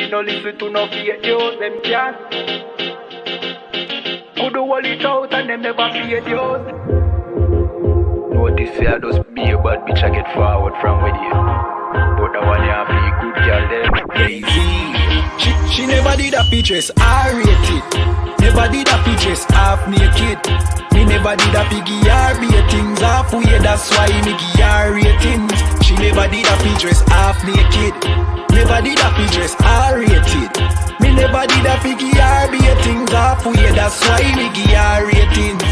Baby, no listen to no fake news, them can't. Could hold it out and them never fake news. Notice say I just be a bad bitch, I get forward from with you. But the one you have be good girl them. She never did a dress, I rate it. Never did a dress, half naked. Me never did a piggy or ratings halfway, that's why me give her ratings. She never did a dress, half naked. Never did a dress, I rated. Me never did a piggy or ratings halfway, that's why me give her ratings.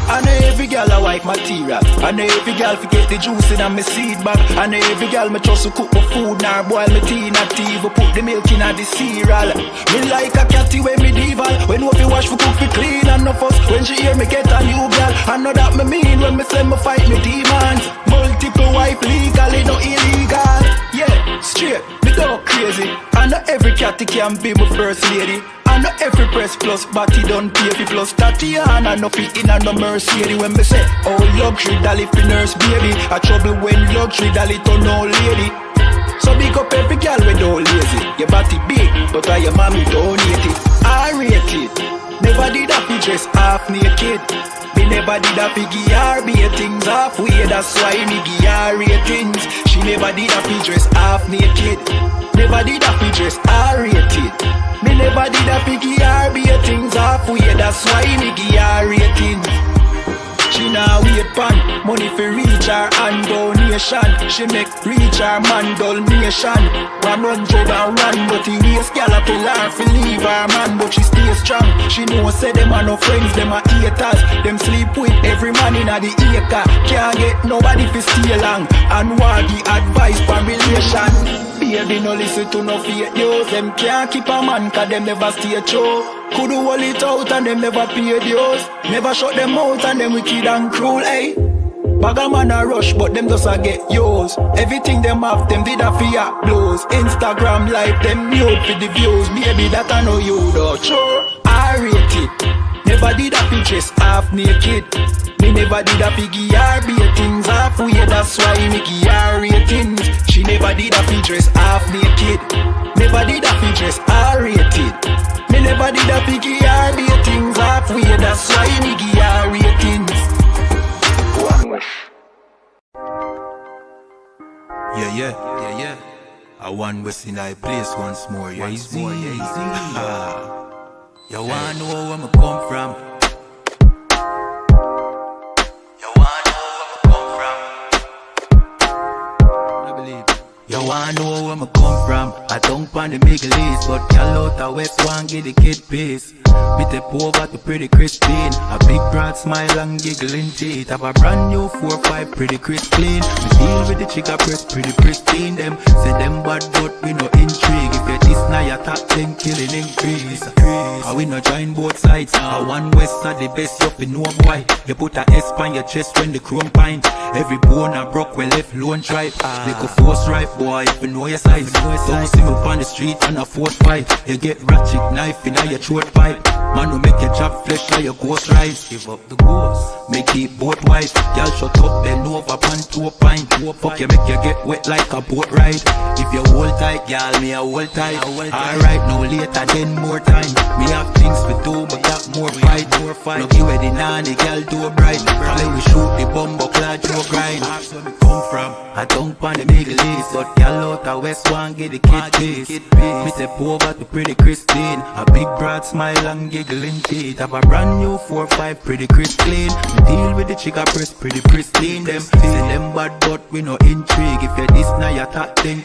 I know every girl I wife material. I know every girl forget the juice in my seed bag. I know every girl me trust to cook my food, nor boil my tea, not even put the milk in the cereal. Me like a catty when medieval. When no fi wash for cook fi clean and no fuss. When she hear me get a new girl, I know that me mean when me say me fight me demons. Multiple wife legally, no illegal. Yeah, straight, me go crazy. I know every catty can be my first lady. I know every press plus body done pay fi plus Tatiana no fit in a no Mercedes. When me say oh luxury dolly fi nurse baby, a trouble when luxury dolly turn old lady. So big up every girl when don't lazy. Your body big, but why your mommy donate it? I rate it. Never did a fi dress half naked. Me never did a fi give her ratings halfway, that's why me give her ratings. She never did a fi dress half naked. Never did a fi dress I rated. Me never did a fi give her ratings halfway, that's why me give her ratings. She now wait pan money for reach her and donation. She make reach her man donation. 101, but the waist gal a tell her fi leave her man, but she stay strong. She know say them are no friends, them are haters. Them sleep with every man in the acre. Can't get nobody fi stay long and want the advice from relation. Baby no listen to no fake news. Them can't keep a man cause them never stay true. Could hold it out and them never pay dues. Never shut them out and them wicked and cruel, eh? Bag a man a rush but them just a get yours. Everything them have them did a fear blows. Instagram live them nude for the views. Baby that I know you though. Sure, I rate it. Never did a dress half naked. Me never did a piggy or ratings halfway, that's why me give her ratings. She never did a dress half naked. Never did a dress I rated. Me never did a piggy or ratings halfway, that's why me give her ratings. Yeah. I want West in I place once more, yeah, easy. You wanna know where me come from? You wanna know where me come from? I don't pan the Middle East, but y'all out the West want get the kid peace. Me take over to pretty Christine. A big broad smile and giggling teeth. Have a brand new 4-5 pretty crisp clean. Me deal with the chica press pretty pristine. Them say them bad but we no intrigue. If you this now your top 10 killing increase. We no join both sides. One West are the best you fi know boy. You put a S on your chest when the chrome pint. Every bone a broke when left lone tribe. They go force right boy if you know your size. Don't see me on the street on a 4-5. You get ratchet knife in your throat pipe. Man who make your job flesh like your ghost rise. Give up the ghost, make it both wise. Y'all shut up, bend over, pan to a pint. Fuck you, make you get wet like a boat ride. If you hold tight, y'all, me a hold tight. Alright, no later, then more time. Me have things to do, but got more fight. Look you where the nanny, girl do bright. Play we shoot the bumbo clad, you grind. That's where me come from. I don't pan the Middle East, but y'all out the West one get the kid piece. Me step over to pretty Christine. A big broad smile and giggling teeth. Have a brand new 4-5 pretty crisp clean. Me deal with the chica press pretty pristine. Them say them bad but we no intrigue. If you this now you top 10.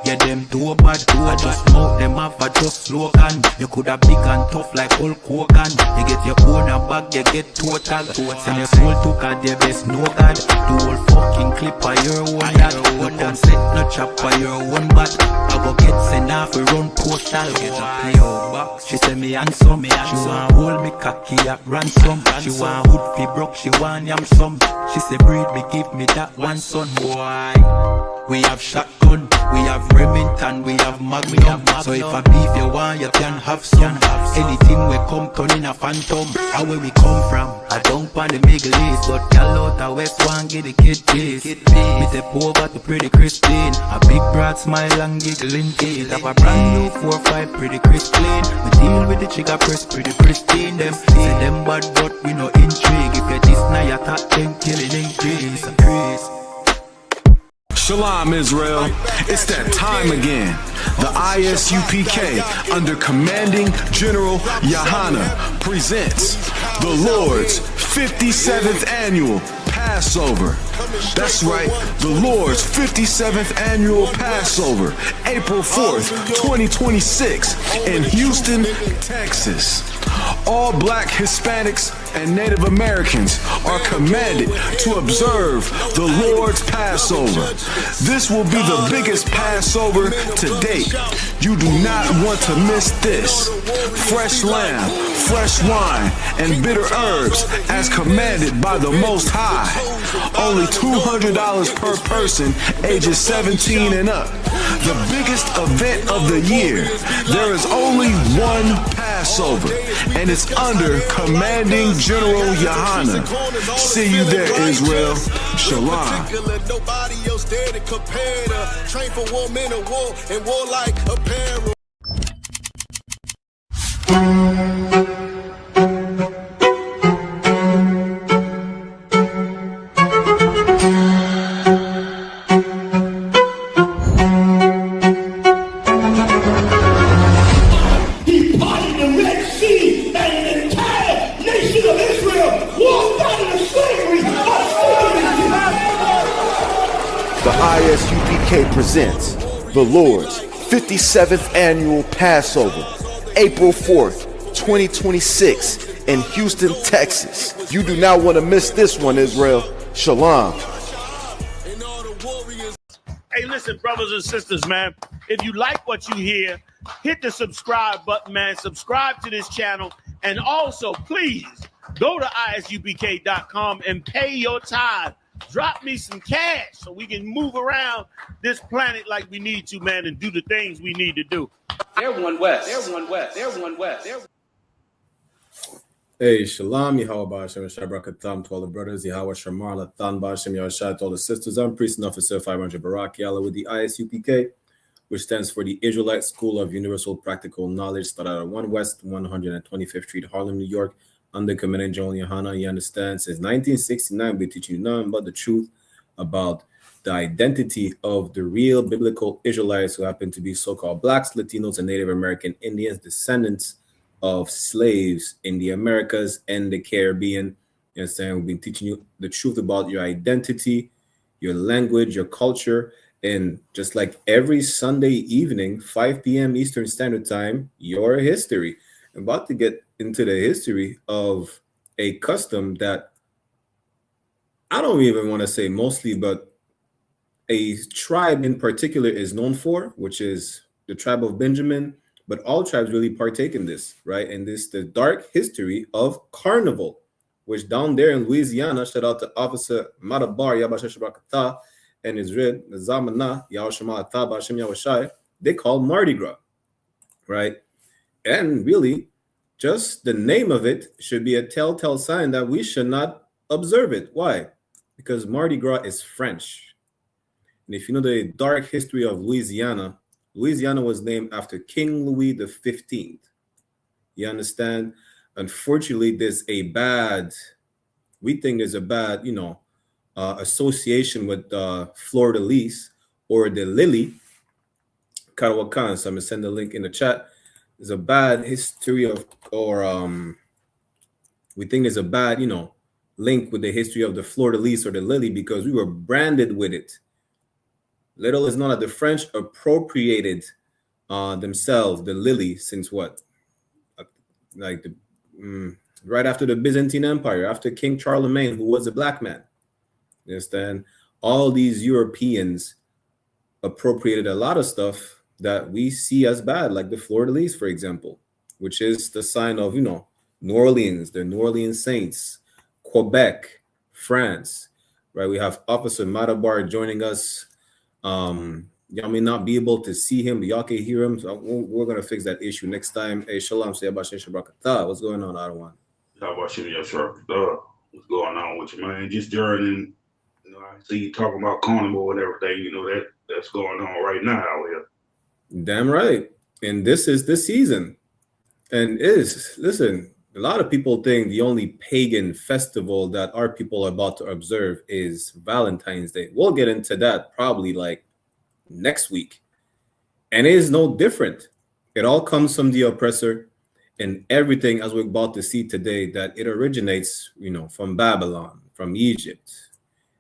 Yeah, them too bad, I just mouth them off, I just slogan. You coulda big and tough like Hulk Hogan. You get your own a bag, you get total. Send your soul to God, the best no God. The whole fucking clip of your own dad. No come set, no chop of your own bat. I go get sent off, we run postal. Get a PO box. She say me handsome, she want hold me cocky at ransom. She want hood fi broke, she want yam some. She say breed me, give me that one son, boy. We have shotgun, we have Remington, we have Magnum. So if a beef you want, you can have some. Anything we come turn in a phantom. How where we come from? I don't want the Middle East, but y'all out the West one get the kid please. Me step over to pretty Christine. A big broad smile and giggling tail. Have a brand new 4-5 pretty crisp clean. We deal with the trigger press pretty pristine. Them say them bad but we no intrigue. If you this now you talk then killing increase. Shalom, Israel. It's that time again. The I.S.U.P.K. under Commanding General YAHANNA presents the Lord's 57th Annual Passover. That's right, the Lord's 57th Annual Passover, April 4th, 2026 in Houston, Texas. All Black, Hispanics, and Native Americans are commanded to observe the Lord's Passover. This will be the biggest Passover to date. You do not want to miss this. Fresh lamb, fresh wine, and bitter herbs as commanded by the Most High. Only $200 per person, ages 17 and up. The biggest event of the year. There is only one Passover, and it's under Commanding General YAHANNA. See you there, Israel. Shalom. Nobody else there to compare to. Train for war, men of war, and war like apparel. The I.S.U.P.K. presents the Lord's 57th Annual Passover, April 4th, 2026 in Houston, Texas. You do not want to miss this one, Israel. Shalom. Hey, listen, brothers and sisters, man. If you like what you hear, hit the subscribe button, man. Subscribe to this channel. And also, please, go to isupk.com and pay your tithe. Drop me some cash so we can move around this planet like we need to, man, and do the things we need to do. They're one west. Hey, Shalom, Yahweh Ba'Hashem, Shabbrakatam to all the brothers, Yahweh Shamar, Latan Ba'Hashem, Yahushua to all the sisters. I'm Priest and Officer 500 Barak Yalla with the ISUPK, which stands for the Israelite School of Universal Practical Knowledge, started at 1 West, 125th Street, Harlem, New York, under Commanding General YAHANNA. You understand, since 1969, we're teaching you nothing but the truth about the identity of the real biblical Israelites who happen to be so-called Blacks, Latinos, and Native American Indians, descendants of slaves in the Americas and the Caribbean. You understand? We've been teaching you the truth about your identity, your language, your culture, and just like every Sunday evening, 5 p.m. Eastern Standard Time, your history. I'm about to get into the history of a custom that I don't even want to say mostly, but a tribe in particular is known for, which is the tribe of Benjamin, but all tribes really partake in this, right? And this the dark history of Carnival, which down there in Louisiana, shout out to Officer Madabar Yabashashabakata and Israel Zamana Yahushamata Bashim Yahushai, they call Mardi Gras, right? And really, just the name of it should be a telltale sign that we should not observe it. Why? Because Mardi Gras is French. And if you know the dark history of Louisiana, Louisiana was named after King Louis XV. You understand? Unfortunately, we think there's a bad, association with Fleur-de-Lis or the Lily, Karawakan. So I'm going to send the link in the chat. There's a bad history of, we think there's a bad, link with the history of the Fleur-de-Lis or the Lily because we were branded with it. Little is known that the French appropriated themselves the lily since what? Right after the Byzantine Empire, after King Charlemagne, who was a black man. You understand? All these Europeans appropriated a lot of stuff that we see as bad, like the Fleur-de-Lis, for example, which is the sign of, New Orleans, the New Orleans Saints, Quebec, France, right? We have Officer Madabar joining us Y'all may not be able to see him, but y'all can hear him. So we're gonna fix that issue next time. Hey, shalom, say about Shabrakatah. What's going on, Adawan? How about you, what's going on with you, man? Just journeying. You know, I see you talking about Carnival and everything. You know that's going on right now out here. Damn right. And this is the season. And listen, a lot of people think the only pagan festival that our people are about to observe is Valentine's Day. We'll get into that probably like next week. And it is no different. It all comes from the oppressor, and everything, as we're about to see today, that it originates, from Babylon, from Egypt.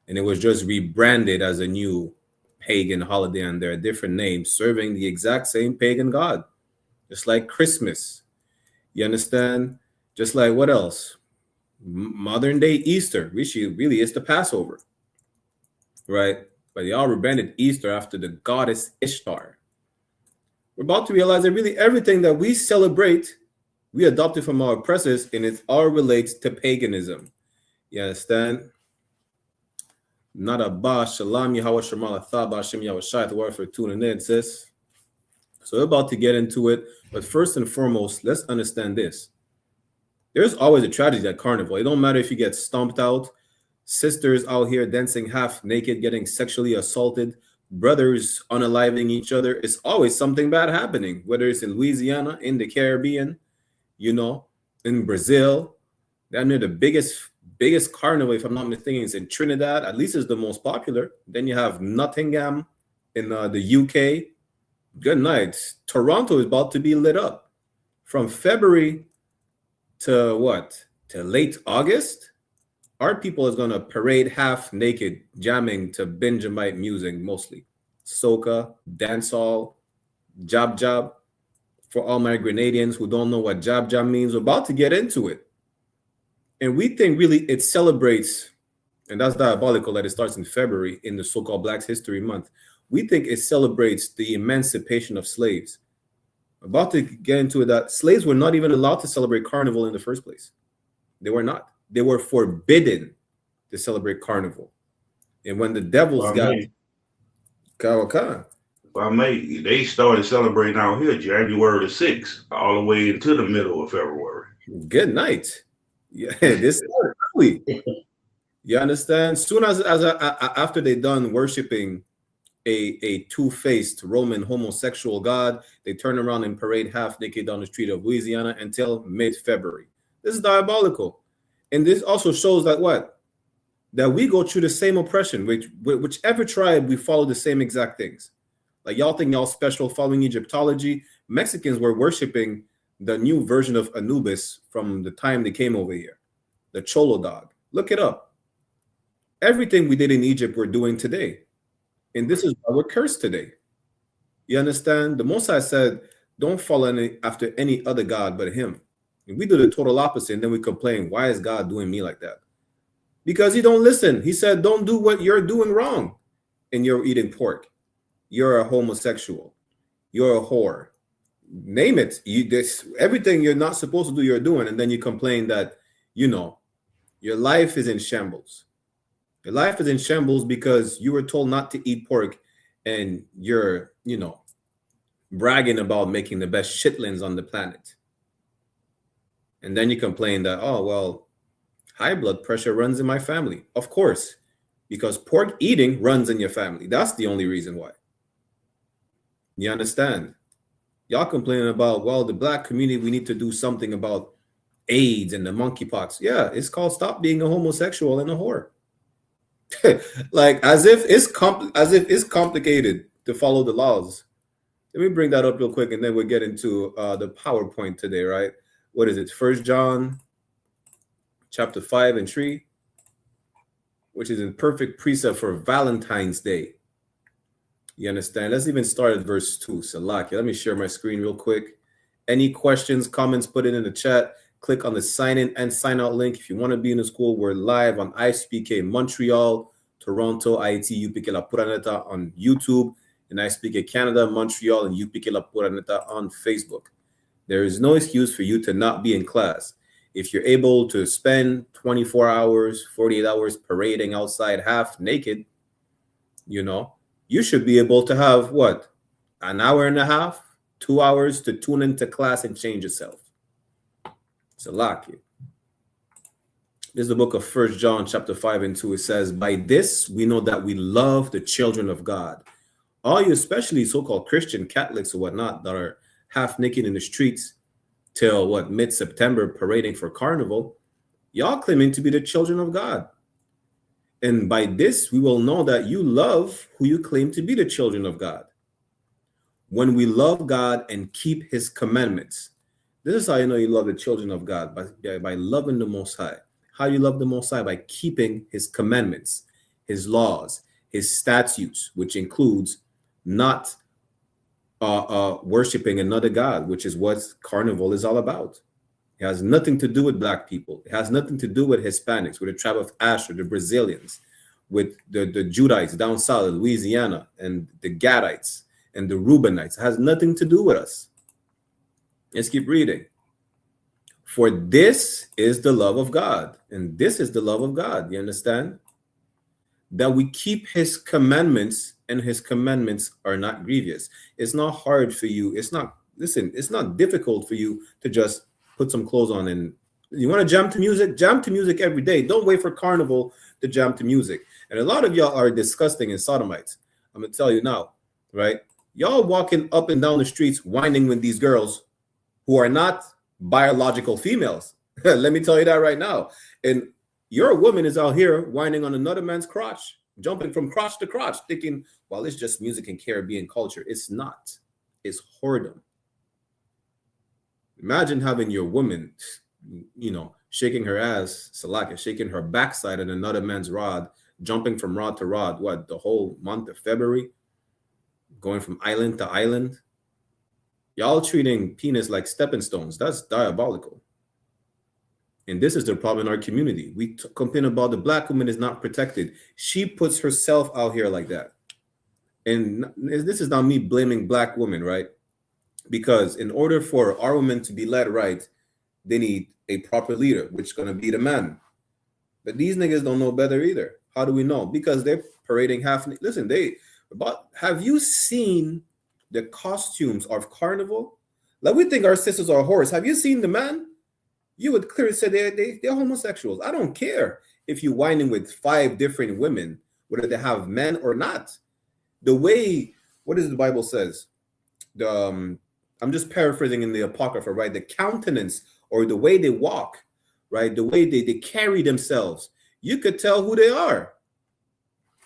And it was just rebranded as a new pagan holiday under a different name, serving the exact same pagan god. Just like Christmas. You understand? Just like what else? Modern day Easter, which really is the Passover. Right? But they all rebranded Easter after the goddess Ishtar. We're about to realize that really everything that we celebrate, we adopted from our oppressors, and it all relates to paganism. You understand? Not a ba, shalom, Yahweh Shemala, Thaba, Hashem Yahweh Shai, the word for tuning in, sis. So we're about to get into it. But first and foremost, let's understand this. There's always a tragedy at Carnival. It don't matter if you get stomped out, sisters out here dancing half naked, getting sexually assaulted, brothers unaliving each other. It's always something bad happening, whether it's in Louisiana, in the Caribbean, in Brazil. Damn near the biggest carnival, if I'm not mistaken, is in Trinidad. At least it's the most popular. Then you have Nottingham in the UK. Good night. Toronto is about to be lit up. From February to late August, our people is going to parade half naked, jamming to Benjamite music mostly. Soca, dancehall, jab jab. For all my Grenadians who don't know what jab jab means, we're about to get into it. And we think really it celebrates, and that's diabolical that it starts in February in the so-called Black History Month. We think it celebrates the emancipation of slaves. About to get into it, that slaves were not even allowed to celebrate Carnival in the first place. They were not. They were forbidden to celebrate Carnival. And when the devils If I may, they started celebrating out here January the 6th, all the way into the middle of February. Good night. Yeah, this started early. You understand? Soon as after they done worshiping a two-faced Roman homosexual god, they turn around and parade half naked down the street of Louisiana until mid-February. This is diabolical. And this also shows that that we go through the same oppression, whichever tribe, we follow the same exact things. Like y'all think y'all special following Egyptology. Mexicans were worshiping the new version of Anubis from the time they came over here, the Cholo dog. Look it up. Everything we did in Egypt, we're doing today. And this is why we're cursed today. You understand? The Most High said, don't follow after any other God but him. And we do the total opposite, and then we complain, why is God doing me like that? Because he don't listen. He said, don't do what you're doing wrong. And you're eating pork. You're a homosexual. You're a whore. Name it. Everything you're not supposed to do, you're doing. And then you complain that, your life is in shambles. Your life is in shambles because you were told not to eat pork, and you're, bragging about making the best chitlins on the planet. And then you complain that, high blood pressure runs in my family. Of course, because pork eating runs in your family. That's the only reason why. You understand? Y'all complaining about, the Black community, we need to do something about AIDS and the monkeypox. Yeah, it's called stop being a homosexual and a whore. Like as if it's complicated to follow the laws. Let me bring that up real quick, and then we'll get into the PowerPoint today, right? What is it? 1 John chapter 5 and 3, which is in perfect precept for Valentine's Day. You understand? Let's even start at verse 2. Salakia. Let me share my screen real quick. Any questions, comments, put it in the chat. Click on the sign in and sign out link. If you want to be in the school, we're live on I.S.U.P.K Montreal, Toronto, I.S.U.P.K La Puraneta on YouTube, and I.S.U.P.K Canada, Montreal, and U.P.K La Puraneta on Facebook. There is no excuse for you to not be in class. If you're able to spend 24 hours, 48 hours parading outside half naked, you should be able to have what? An hour and a half, 2 hours to tune into class and change yourself. It's a lot. This is the book of 1 John chapter 5 and 2. It says, by this we know that we love the children of God. All you, especially so-called Christian Catholics or whatnot, that are half naked in the streets till what, mid-September, parading for Carnival, y'all claiming to be the children of God. And by this we will know that you love who you claim to be the children of God. When we love God and keep his commandments. This is how you know you love the children of God, by loving the Most High. How you love the Most High? By keeping his commandments, his laws, his statutes, which includes not worshiping another God, which is what Carnival is all about. It has nothing to do with black people. It has nothing to do with Hispanics, with the tribe of Asher, the Brazilians, with the Judites down south of Louisiana, and the Gadites and the Reubenites. It has nothing to do with us. Let's keep reading. For this is the love of God, and this is the love of God. You understand? That we keep his commandments, and his commandments are not grievous. It's not hard for you. It's not, listen, it's not difficult for you to just put some clothes on, and you want to jam to music every day. Don't wait for Carnival to jam to music. And a lot of y'all are disgusting and sodomites. I'm going to tell you now, right? Y'all walking up and down the streets whining with these girls who are not biological females. Let me tell you that right now. And your woman is out here whining on another man's crotch, jumping from crotch to crotch, thinking, well, it's just music and Caribbean culture. It's not. It's whoredom. Imagine having your woman, shaking her ass, salaka, shaking her backside on another man's rod, jumping from rod to rod, what, the whole month of February, going from island to island. Y'all treating penis like stepping stones. That's diabolical. And this is the problem in our community. We complain about the black woman is not protected. She puts herself out here like that. And this is not me blaming black women, right? Because in order for our women to be led right, they need a proper leader, which is going to be the man. But these niggas don't know better either. How do we know? Because they're parading half. Listen, have you seen the costumes of Carnival? Like, we think our sisters are whores. Have you seen the man? You would clearly say they're homosexuals. I don't care if you're whining with 5 different women, whether they have men or not. The way, what does the Bible says? I'm just paraphrasing in the Apocrypha, right? The countenance or the way they walk, right? The way they carry themselves. You could tell who they are.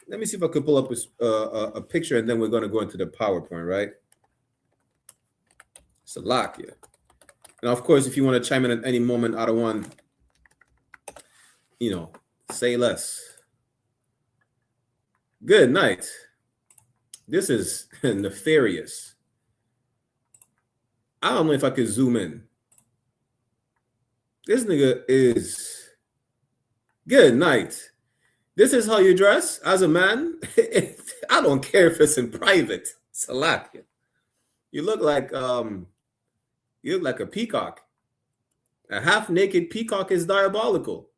Let me see if I could pull up a picture, and then we're going to go into the PowerPoint, right? Salakia. And of course, if you want to chime in at any moment, I don't want, say less. Good night. This is nefarious. I don't know if I could zoom in. This nigga is good night. This is how you dress as a man. I don't care if it's in private. Salakia. You look like a peacock. A half-naked peacock is diabolical.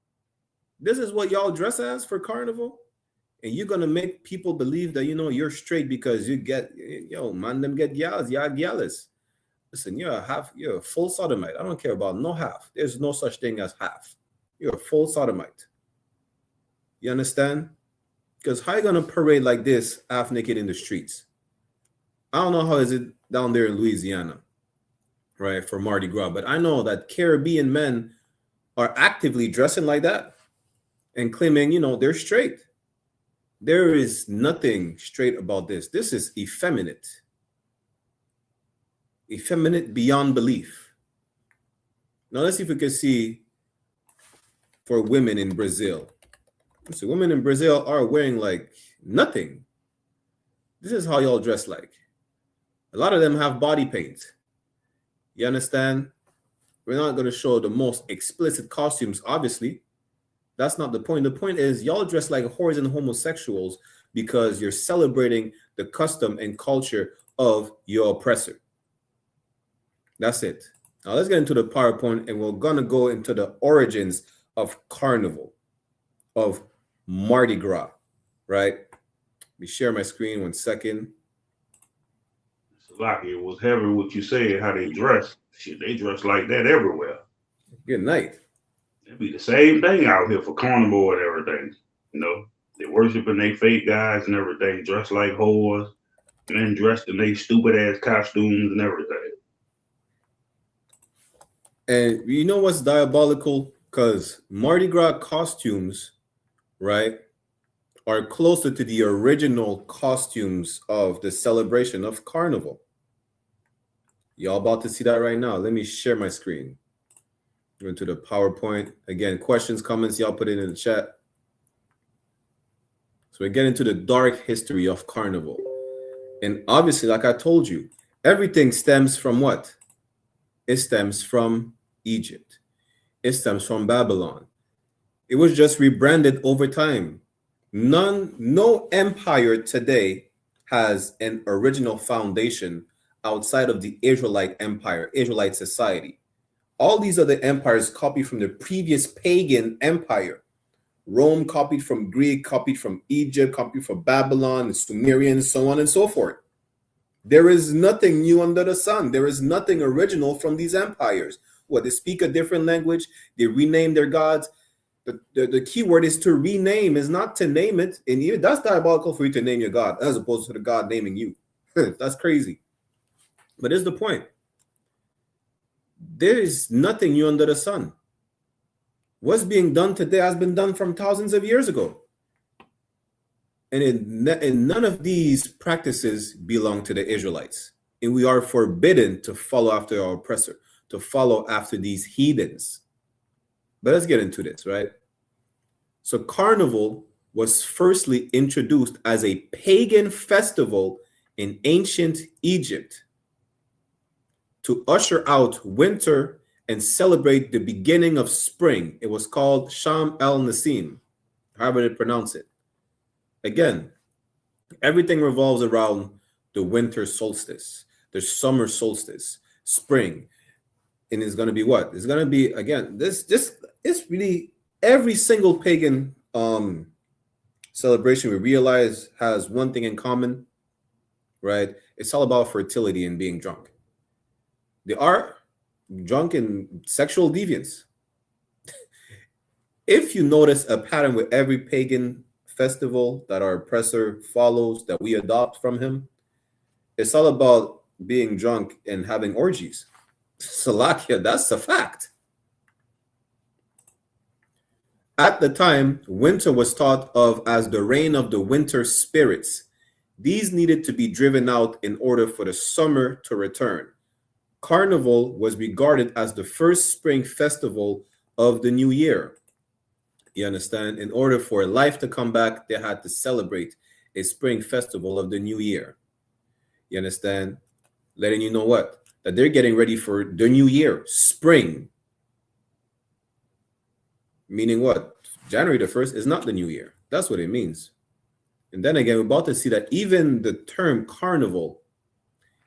This is what y'all dress as for Carnival? And you're going to make people believe that, you're straight because you get, them get gals, y'all gallus. Listen, you're a full sodomite. I don't care about no half. There's no such thing as half. You're a full sodomite. You understand? Because how are you going to parade like this half-naked in the streets? I don't know how is it down there in Louisiana, right, for Mardi Gras. But I know that Caribbean men are actively dressing like that and claiming, they're straight. There is nothing straight about this. This is effeminate. Effeminate beyond belief. Now let's see if we can see for women in Brazil. So women in Brazil are wearing like nothing. This is how y'all dress like. A lot of them have body paint. You understand? We're not going to show the most explicit costumes, obviously. That's not the point. The point is y'all dress like whores and homosexuals because you're celebrating the custom and culture of your oppressor. That's it. Now let's get into the PowerPoint, and we're going to go into the origins of Carnival, of Mardi Gras, right? me share my screen 1 second. Lucky it was heavy what you said, how they dress. Shit, they dress like that everywhere. Good night. It'd be the same thing out here for Carnival and everything. You know, they worshiping they fake guys and everything, dressed like whores, men dressed in they stupid ass costumes and everything. And you know what's diabolical? Because Mardi Gras costumes, right, are closer to the original costumes of the celebration of Carnival. Y'all about to see that right now. Let me share my screen. Go into the PowerPoint. Again, questions, comments, y'all put it in the chat. So we get into the dark history of Carnival. And obviously, like I told you, everything stems from what? It stems from Egypt. It stems from Babylon. It was just rebranded over time. No empire today has an original foundation outside of the Israelite empire, Israelite society. All these other empires copied from the previous pagan empire. Rome copied from Greek, copied from Egypt, copied from Babylon, the Sumerians, so on and so forth. There is nothing new under the sun. There is nothing original from these empires. What, they speak a different language, they rename their gods. The key word is to rename, is not to name it. And even that's diabolical for you to name your God as opposed to the God naming you. That's crazy. But here's the point. There is nothing new under the sun. What's being done today has been done from thousands of years ago. And none of these practices belong to the Israelites. And we are forbidden to follow after our oppressor, to follow after these heathens. But let's get into this, right? So Carnival was firstly introduced as a pagan festival in ancient Egypt to usher out winter and celebrate the beginning of spring. It was called Sham el-Nasim, however they pronounce it. Again, everything revolves around the winter solstice, the summer solstice, spring. And it's going to be what? It's going to be, again, this it's really every single pagan celebration we realize has one thing in common, right? It's all about fertility and being drunk. They are drunk in sexual deviance. If you notice a pattern with every pagan festival that our oppressor follows, that we adopt from him, it's all about being drunk and having orgies. Salakia, that's a fact. At the time, winter was thought of as the reign of the winter spirits. These needed to be driven out in order for the summer to return. Carnival was regarded as the first spring festival of the new year. You understand? In order for life to come back, they had to celebrate a spring festival of the new year. You understand? Letting you know what? That they're getting ready for the new year, spring. Meaning what? January the 1st is not the new year. That's what it means. And then again, we're about to see that even the term carnival,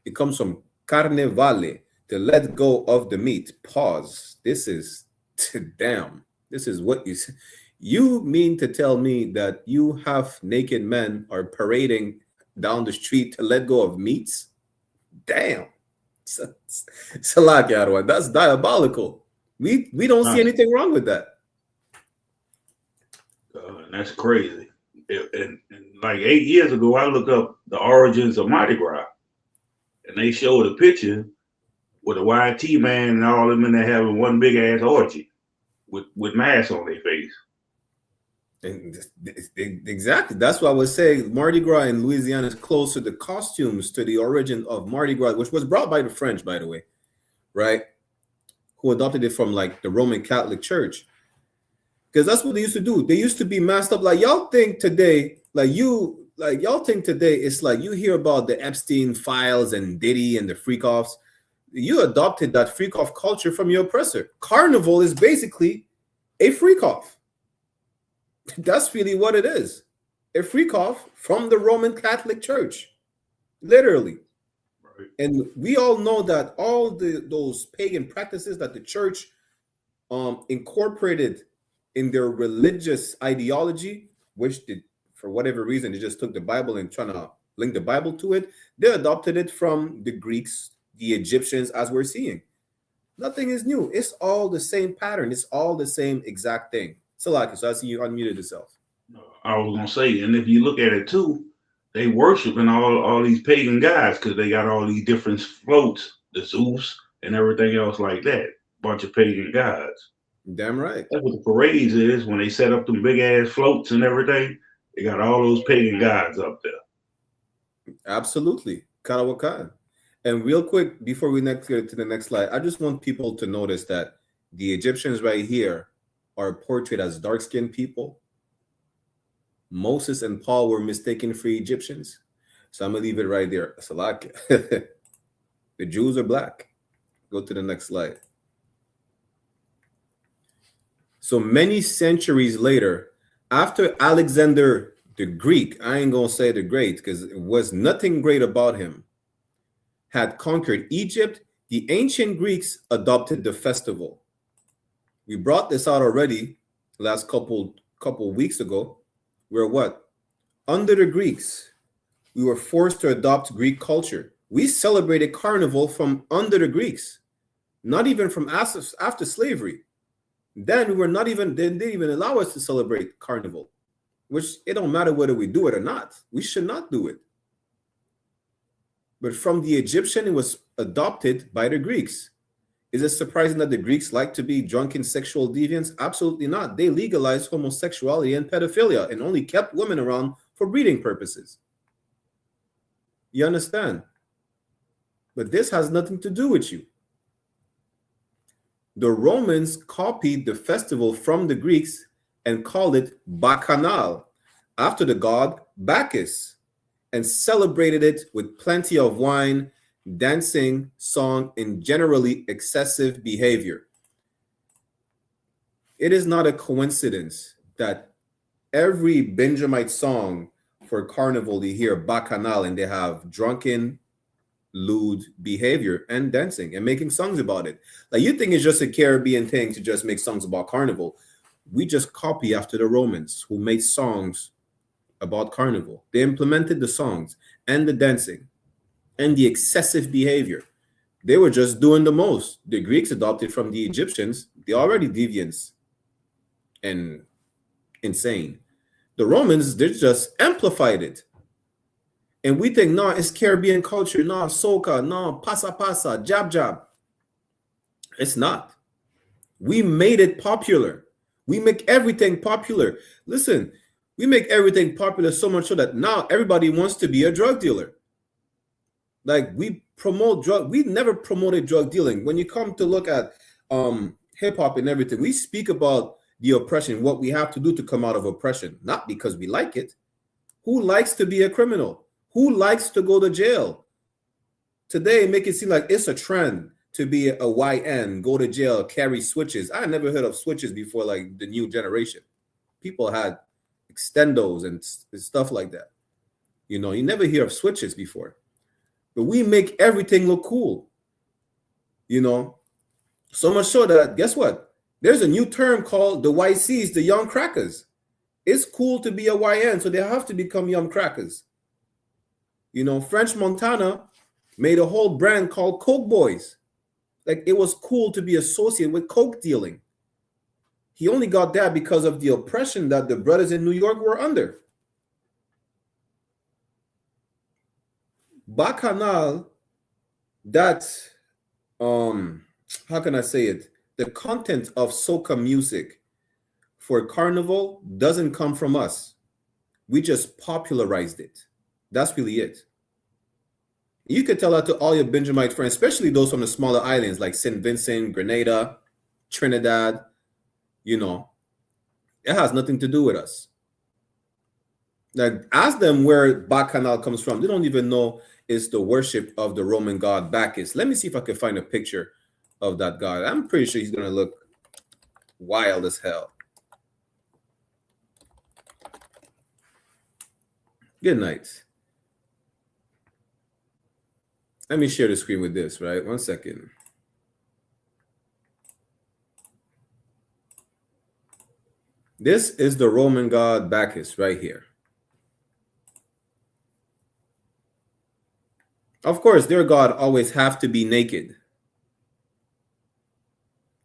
it comes from carnevale, to let go of the meat. Pause. This is, damn. This is what you mean to tell me that you half naked men are parading down the street to let go of meats? Damn. Salakia, that's diabolical. We don't see anything wrong with that. And that's crazy. And like 8 years ago, I looked up the origins of Mardi Gras, and they showed a picture with a YT man and all them in there having one big ass orgy with masks on their face. And exactly. That's why I was saying Mardi Gras in Louisiana is closer to costumes to the origin of Mardi Gras, which was brought by the French, by the way, right? Who adopted it from like the Roman Catholic Church. Because that's what they used to do. They used to be masked up. Like y'all think today, y'all think today it's like you hear about the Epstein files and Diddy and the freak-offs. You adopted that freak-off culture from your oppressor. Carnival is basically a freak-off. That's really what it is. A freak-off from the Roman Catholic Church. Literally. Right. And we all know that all those pagan practices that the church incorporated in their religious ideology, which for whatever reason, they just took the Bible and trying to link the Bible to it. They adopted it from the Greeks, the Egyptians, as we're seeing. Nothing is new. It's all the same pattern. It's all the same exact thing. So I see you unmuted yourself. I was gonna say, and if you look at it too, they worshiping all these pagan gods because they got all these different floats, the Zeus and everything else like that. Bunch of pagan gods. Damn right. That's what the parades is when they set up them big ass floats and everything. They got all those pagan gods up there. Absolutely. Karawakan. And real quick, before we get to the next slide, I just want people to notice that the Egyptians right here are portrayed as dark-skinned people. Moses and Paul were mistaken for Egyptians. So I'm going to leave it right there. Salak. The Jews are black. Go to the next slide. So many centuries later, after Alexander the Greek, I ain't going to say the Great because it was nothing great about him, had conquered Egypt, the ancient Greeks adopted the festival. We brought this out already last couple weeks ago, where what? Under the Greeks, we were forced to adopt Greek culture. We celebrated Carnival from under the Greeks, not even from after slavery. Then they didn't even allow us to celebrate Carnival, which it don't matter whether we do it or not. We should not do it. But from the Egyptian, it was adopted by the Greeks. Is it surprising that the Greeks like to be drunken sexual deviants? Absolutely not. They legalized homosexuality and pedophilia and only kept women around for breeding purposes. You understand? But this has nothing to do with you. The Romans copied the festival from the Greeks and called it Bacchanal, after the god Bacchus, and celebrated it with plenty of wine, dancing, song, and generally excessive behavior. It is not a coincidence that every Benjamite song for Carnival, you hear Bacchanal, and they have drunken, lewd behavior and dancing and making songs about it. Like, you think it's just a Caribbean thing to just make songs about Carnival. We just copy after the Romans who made songs about Carnival. They implemented the songs and the dancing and the excessive behavior. They were just doing the most. The Greeks adopted from the Egyptians. They're already deviants and insane. The Romans, they just amplified it. And we think, no, it's Caribbean culture. No, soca. No, pasa, jab. It's not. We made it popular. We make everything popular. Listen, we make everything popular so much so that now everybody wants to be a drug dealer. Like, we promote drug. We never promoted drug dealing. When you come to look at hip hop and everything, we speak about the oppression, what we have to do to come out of oppression, not because we like it. Who likes to be a criminal? Who likes to go to jail? Today, make it seem like it's a trend to be a YN, go to jail, carry switches. I never heard of switches before, like the new generation. People had extendos and stuff like that. You know, you never hear of switches before. But we make everything look cool. You know, so much so that, guess what? There's a new term called the YCs, the young crackers. It's cool to be a YN, so they have to become young crackers. You know, French Montana made a whole brand called Coke Boys. Like, it was cool to be associated with coke dealing. He only got that because of the oppression that the brothers in New York were under. Bacchanal, that, how can I say it? The content of soca music for Carnival doesn't come from us. We just popularized it. That's really it. You could tell that to all your Benjamite friends, especially those from the smaller islands like St. Vincent, Grenada, Trinidad. You know, it has nothing to do with us. Like, ask them where Bacchanal comes from. They don't even know it's the worship of the Roman god Bacchus. Let me see if I can find a picture of that god. I'm pretty sure he's going to look wild as hell. Good night. Let me share the screen with this, right? 1 second. This is the Roman god Bacchus right here. Of course, their God always have to be naked.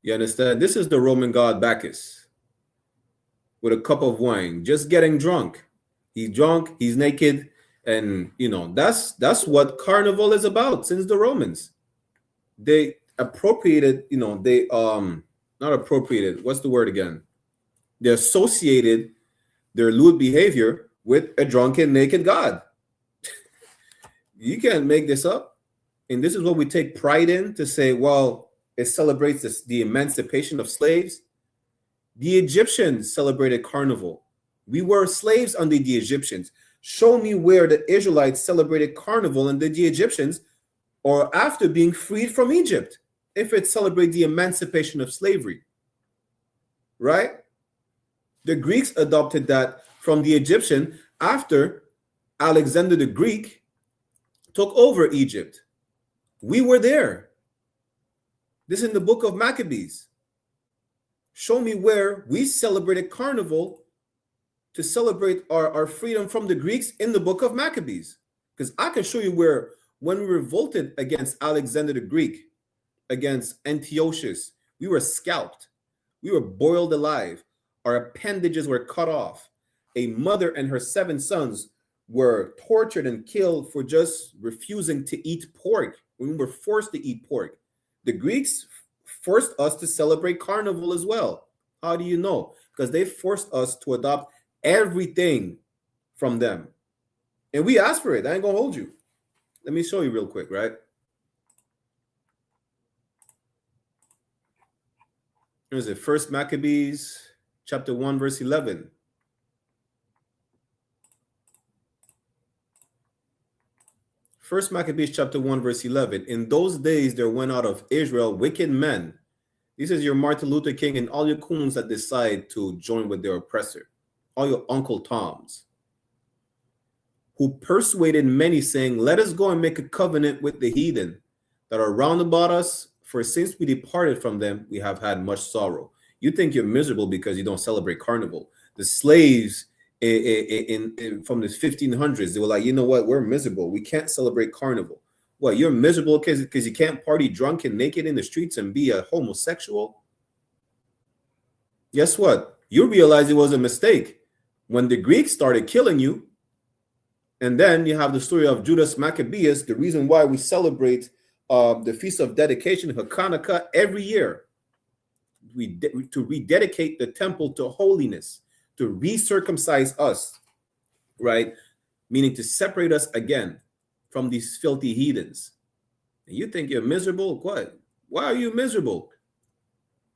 You understand? This is the Roman god Bacchus with a cup of wine, just getting drunk. He's drunk, he's naked, and that's what Carnival is about since the Romans. They appropriated, they not appropriated, what's the word again? They associated their lewd behavior with a drunken, naked god. You can't make this up. And this is what we take pride in, to say, well, it celebrates the emancipation of slaves. The Egyptians celebrated Carnival. We were slaves under the Egyptians. Show me where the Israelites celebrated Carnival under the Egyptians, or after being freed from Egypt, if it celebrates the emancipation of slavery. Right? The Greeks adopted that from the Egyptian after Alexander the Greek took over Egypt. We were there. This is in the book of Maccabees. Show me where we celebrated Carnival to celebrate our freedom from the Greeks in the book of Maccabees. Because I can show you where, when we revolted against Alexander the Greek, against Antiochus, we were scalped. We were boiled alive. Our appendages were cut off. A mother and her 7 sons were tortured and killed for just refusing to eat pork. We were forced to eat pork. The Greeks forced us to celebrate Carnival as well. How do you know? Because they forced us to adopt everything from them. And we asked for it. I ain't gonna hold you. Let me show you real quick, right? Here's it. First Maccabees, chapter 1, verse 11. First Maccabees chapter 1, verse 11. In those days there went out of Israel wicked men. This is your Martin Luther King and all your coons that decide to join with their oppressor. All your Uncle Toms. Who persuaded many, saying, let us go and make a covenant with the heathen that are round about us. For since we departed from them, we have had much sorrow. You think you're miserable because you don't celebrate Carnival. The slaves from the 1500s, they were like, you know what, we're miserable, we can't celebrate Carnival. What, you're miserable because you can't party drunk and naked in the streets and be a homosexual? Guess what, you realize it was a mistake when the Greeks started killing you. And then you have the story of Judas Maccabeus, the reason why we celebrate the Feast of Dedication, Hanukkah, every year. To rededicate the temple to holiness, to recircumcise us, right? Meaning to separate us again from these filthy heathens. And you think you're miserable? What? Why are you miserable?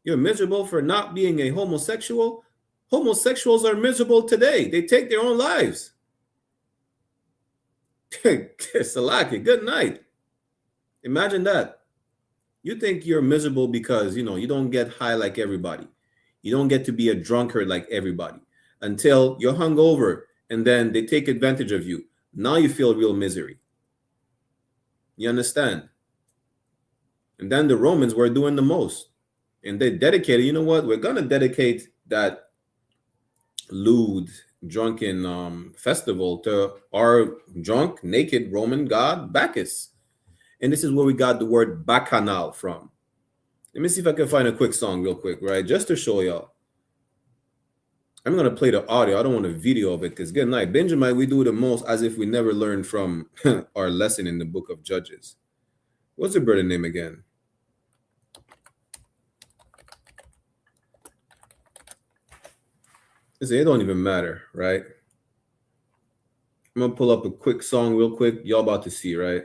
You're miserable for not being a homosexual? Homosexuals are miserable today. They take their own lives. Salaki, good night. Imagine that. You think you're miserable because, you don't get high like everybody. You don't get to be a drunkard like everybody until you're hungover and then they take advantage of you. Now you feel real misery. You understand? And then the Romans were doing the most. And they dedicated, you know what? We're going to dedicate that lewd, drunken festival to our drunk, naked Roman god Bacchus. And this is where we got the word bacchanal from. Let me see if I can find a quick song real quick, right? Just to show y'all. I'm going to play the audio. I don't want a video of it because, good night. Benjamin, we do the most as if we never learned from our lesson in the book of Judges. What's the brother name again? It don't even matter, right? I'm going to pull up a quick song real quick. Y'all about to see, right?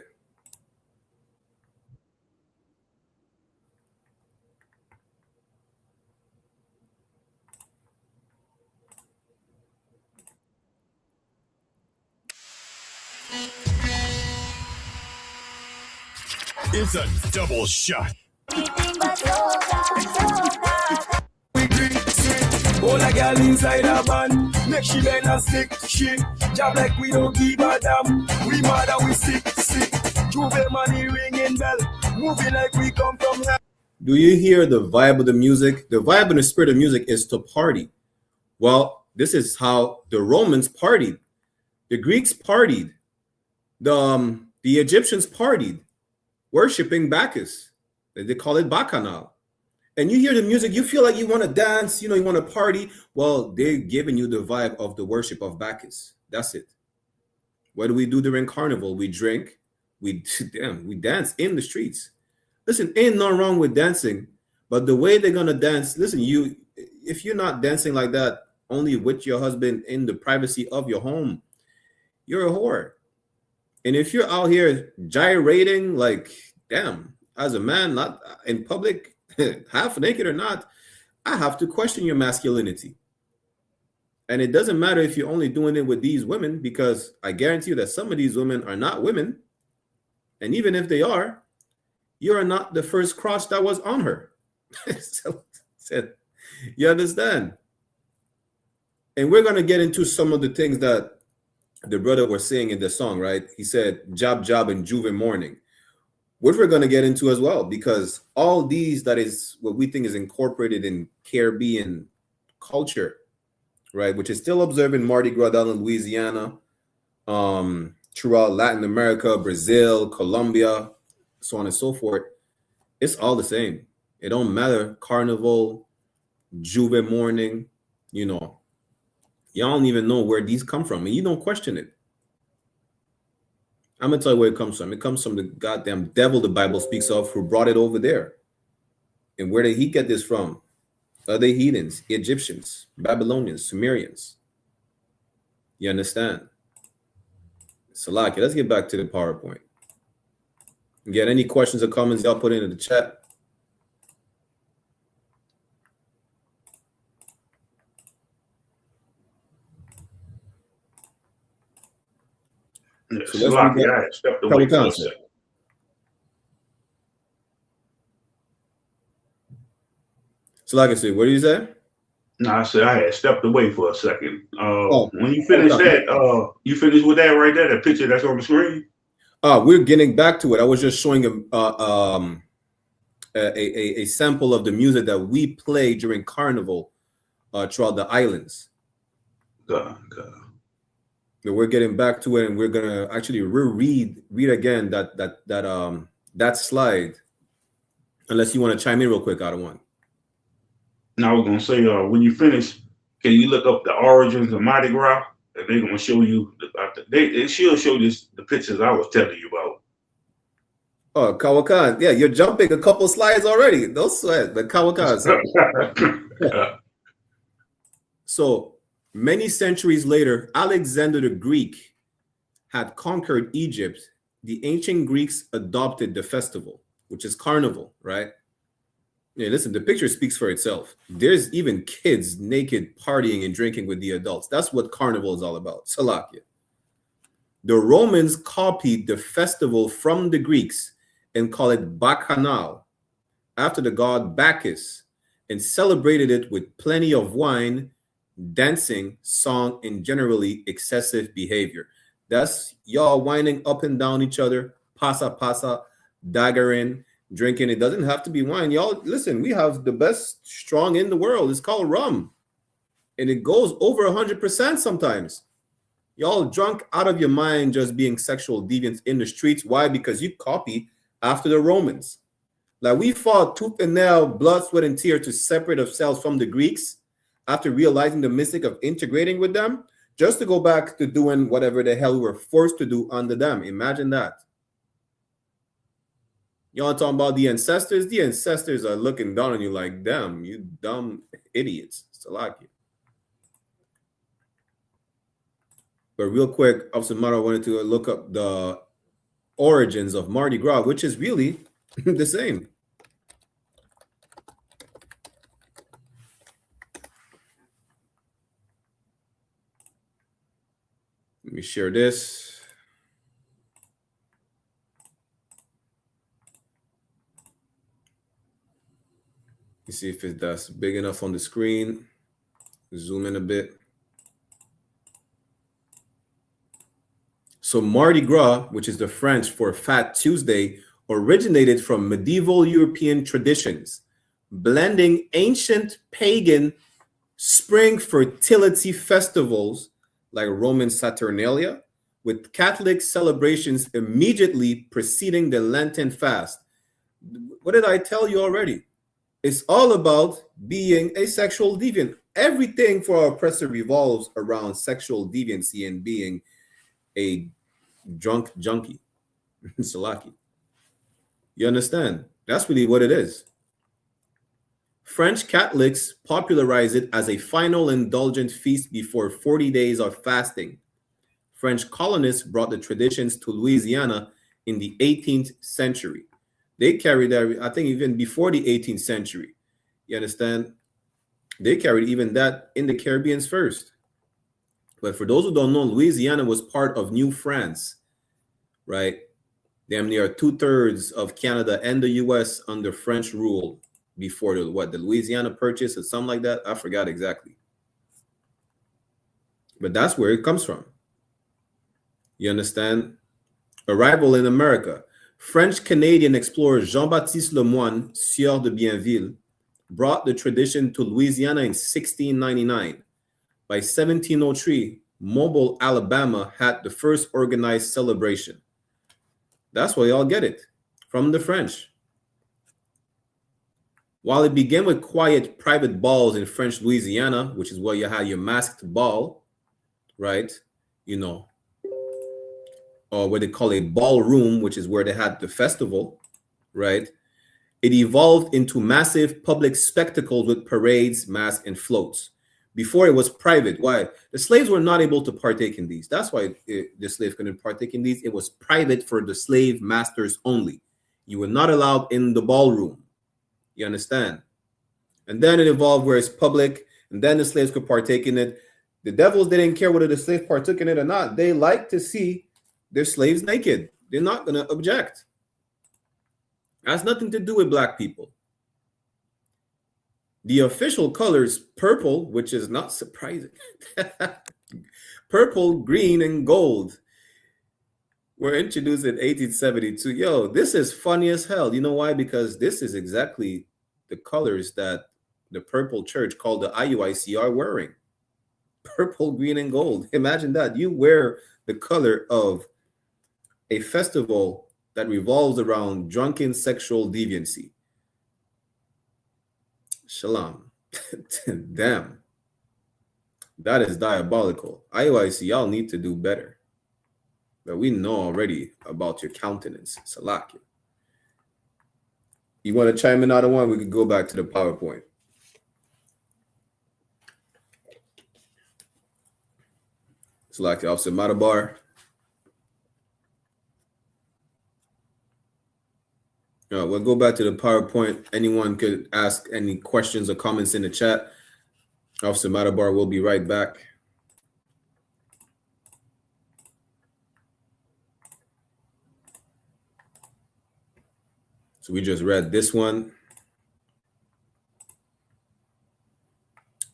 It's a double shot. All a girl inside a van, make she bend and stick shit. Job like we don't give a damn. We mad and we sick. Juve money ringing bell, moving like we come from hell. Do you hear the vibe of the music? The vibe and the spirit of music is to party. Well, this is how the Romans partied. The Greeks partied. The The Egyptians partied, worshiping Bacchus. They call it Bacchanal. And you hear the music, you feel like you want to dance, you want to party. Well, they're giving you the vibe of the worship of Bacchus. That's it. What do we do during Carnival? We drink, we dance in the streets. Listen, ain't nothing wrong with dancing, but the way they're gonna dance, listen, if you're not dancing like that only with your husband in the privacy of your home, you're a whore. And if you're out here gyrating, like, damn, as a man, not in public, half naked or not, I have to question your masculinity. And it doesn't matter if you're only doing it with these women, because I guarantee you that some of these women are not women. And even if they are, you are not the first cross that was on her. So, you understand? And we're going to get into some of the things that the brother was saying in the song, right? He said, job, job, and Juve morning, which we're going to get into as well, because all these, that is what we think is incorporated in Caribbean culture, right? Which is still observed in Mardi Gras down in Louisiana, throughout Latin America, Brazil, Colombia, so on and so forth. It's all the same. It don't matter. Carnival, Juve morning, y'all don't even know where these come from, and you don't question it. I'm gonna tell you where it comes from. It comes from the goddamn devil the Bible speaks of, who brought it over there. And where did he get this from? Other heathens, Egyptians, Babylonians, Sumerians. You understand? Salaki, let's get back to the PowerPoint. Get any questions or comments, y'all put it in the chat. So Salaki, I stepped away for a second. Salaki, what did you say? No, I said I had stepped away for a second. When you finish that, you finished with that right there, that picture that's on the screen? We're getting back to it. I was just showing a sample of the music that we play during Carnival throughout the islands. God. We're getting back to it, and we're gonna actually read again that slide. Unless you want to chime in real quick, I don't want. Now I was gonna say, when you finish, can you look up the origins of Mardi Gras? And they're gonna show you. She'll show you the pictures I was telling you about. Oh, Kawakan, yeah, you're jumping a couple slides already. Don't sweat, the Kawakan. So many centuries later, Alexander the Greek had conquered Egypt. The ancient Greeks adopted the festival, which is Carnival, right? Yeah, listen, the picture speaks for itself. There's even kids naked partying and drinking with the adults. That's what Carnival is all about. Salakia. The Romans copied the festival from the Greeks and called it Bacchanal, after the god Bacchus, and celebrated it with plenty of wine, dancing, song, and generally excessive behavior. That's y'all winding up and down each other, pasa, daggering, drinking. It doesn't have to be wine. Y'all, listen, we have the best strong in the world. It's called rum. And it goes over 100% sometimes. Y'all drunk out of your mind just being sexual deviants in the streets. Why? Because you copy after the Romans. Like, we fought tooth and nail, blood, sweat, and tears to separate ourselves from the Greeks after realizing the mistake of integrating with them, just to go back to doing whatever the hell we were forced to do under them. Imagine that. Y'all talking about the ancestors? The ancestors are looking down on you like, damn, you dumb idiots. Salaki. But real quick, Officer Mara wanted to look up the origins of Mardi Gras, which is really the same. Let me share this. You see if that's big enough on the screen. Zoom in a bit. So Mardi Gras, which is the French for Fat Tuesday, originated from medieval European traditions, blending ancient pagan spring fertility festivals like Roman Saturnalia with Catholic celebrations immediately preceding the Lenten fast. What did I tell you already? It's all about being a sexual deviant. Everything for our oppressor revolves around sexual deviancy and being a drunk junkie. Salaki. You understand? That's really what it is. French Catholics popularized it as a final indulgent feast before 40 days of fasting. French colonists brought the traditions to Louisiana in the 18th century. They carried that, I think, even before the 18th century. You understand? They carried even that in the Caribbean first. But for those who don't know, Louisiana was part of New France, right? Damn near 2/3 of Canada and the US under French rule before the Louisiana Purchase or something like that. I forgot exactly. But that's where it comes from. You understand? Arrival in America. French-Canadian explorer Jean-Baptiste Lemoyne, Sieur de Bienville, brought the tradition to Louisiana in 1699. By 1703, Mobile, Alabama had the first organized celebration. That's why y'all get it, from the French. While it began with quiet private balls in French Louisiana, which is where you had your masked ball, right? You know, or what they call a ballroom, which is where they had the festival, right? It evolved into massive public spectacles with parades, masks, and floats. Before it was private. Why? The slaves were not able to partake in these. That's why the slave couldn't partake in these. It was private for the slave masters only. You were not allowed in the ballroom. You understand? And then it evolved where it's public, and then the slaves could partake in it. The devils didn't care whether the slave partook in it or not. They like to see their slaves naked. They're not going to object. It has nothing to do with black people. The official colors, purple, which is not surprising. Purple, green, and gold were introduced in 1872. Yo, this is funny as hell. You know why? Because this is exactly the colors that the purple church called the IUIC are wearing. Purple, green, and gold. Imagine that. You wear the color of a festival that revolves around drunken sexual deviancy. Shalom. Damn. That is diabolical. IOIC, y'all need to do better. But we know already about your countenance. Salakia. You want to chime in out one? We could go back to the PowerPoint. Salakia, Officer Matabar. We'll go back to the PowerPoint. Anyone could ask any questions or comments in the chat. Officer Matabar will be right back. So we just read this one.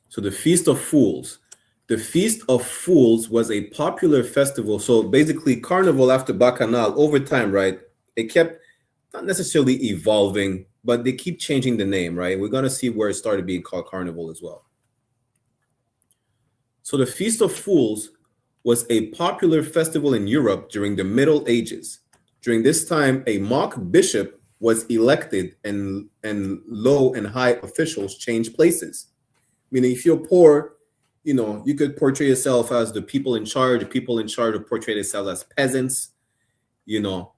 So the Feast of Fools. The Feast of Fools was a popular festival. So basically Carnival after Bacchanal, over time, right? It kept not necessarily evolving, but they keep changing the name, right? We're going to see where it started being called Carnival as well. So the Feast of Fools was a popular festival in Europe during the Middle Ages. During this time, a mock bishop was elected and low and high officials changed places. Meaning if you're poor, you know, you could portray yourself as the people in charge. The people in charge would portray themselves as peasants, you know.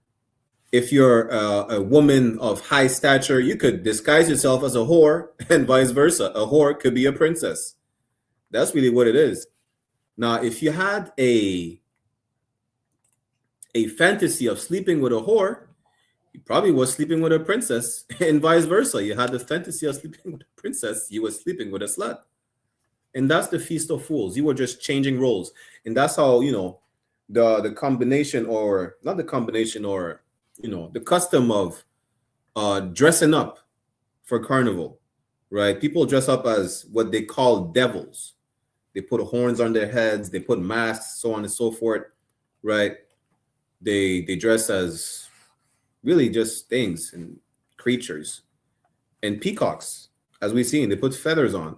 If you're a woman of high stature, you could disguise yourself as a whore and vice versa. A whore could be a princess. That's really what it is. Now, if you had a fantasy of sleeping with a whore, you probably was sleeping with a princess and vice versa. You had the fantasy of sleeping with a princess, you were sleeping with a slut. And that's the Feast of Fools. You were just changing roles. And that's how, you know, the combination or not the combination or, you know, the custom of dressing up for Carnival, right? People dress up as what they call devils. They put horns on their heads. They put masks, so on and so forth, right? They dress as really just things and creatures and peacocks, as we've seen. They put feathers on.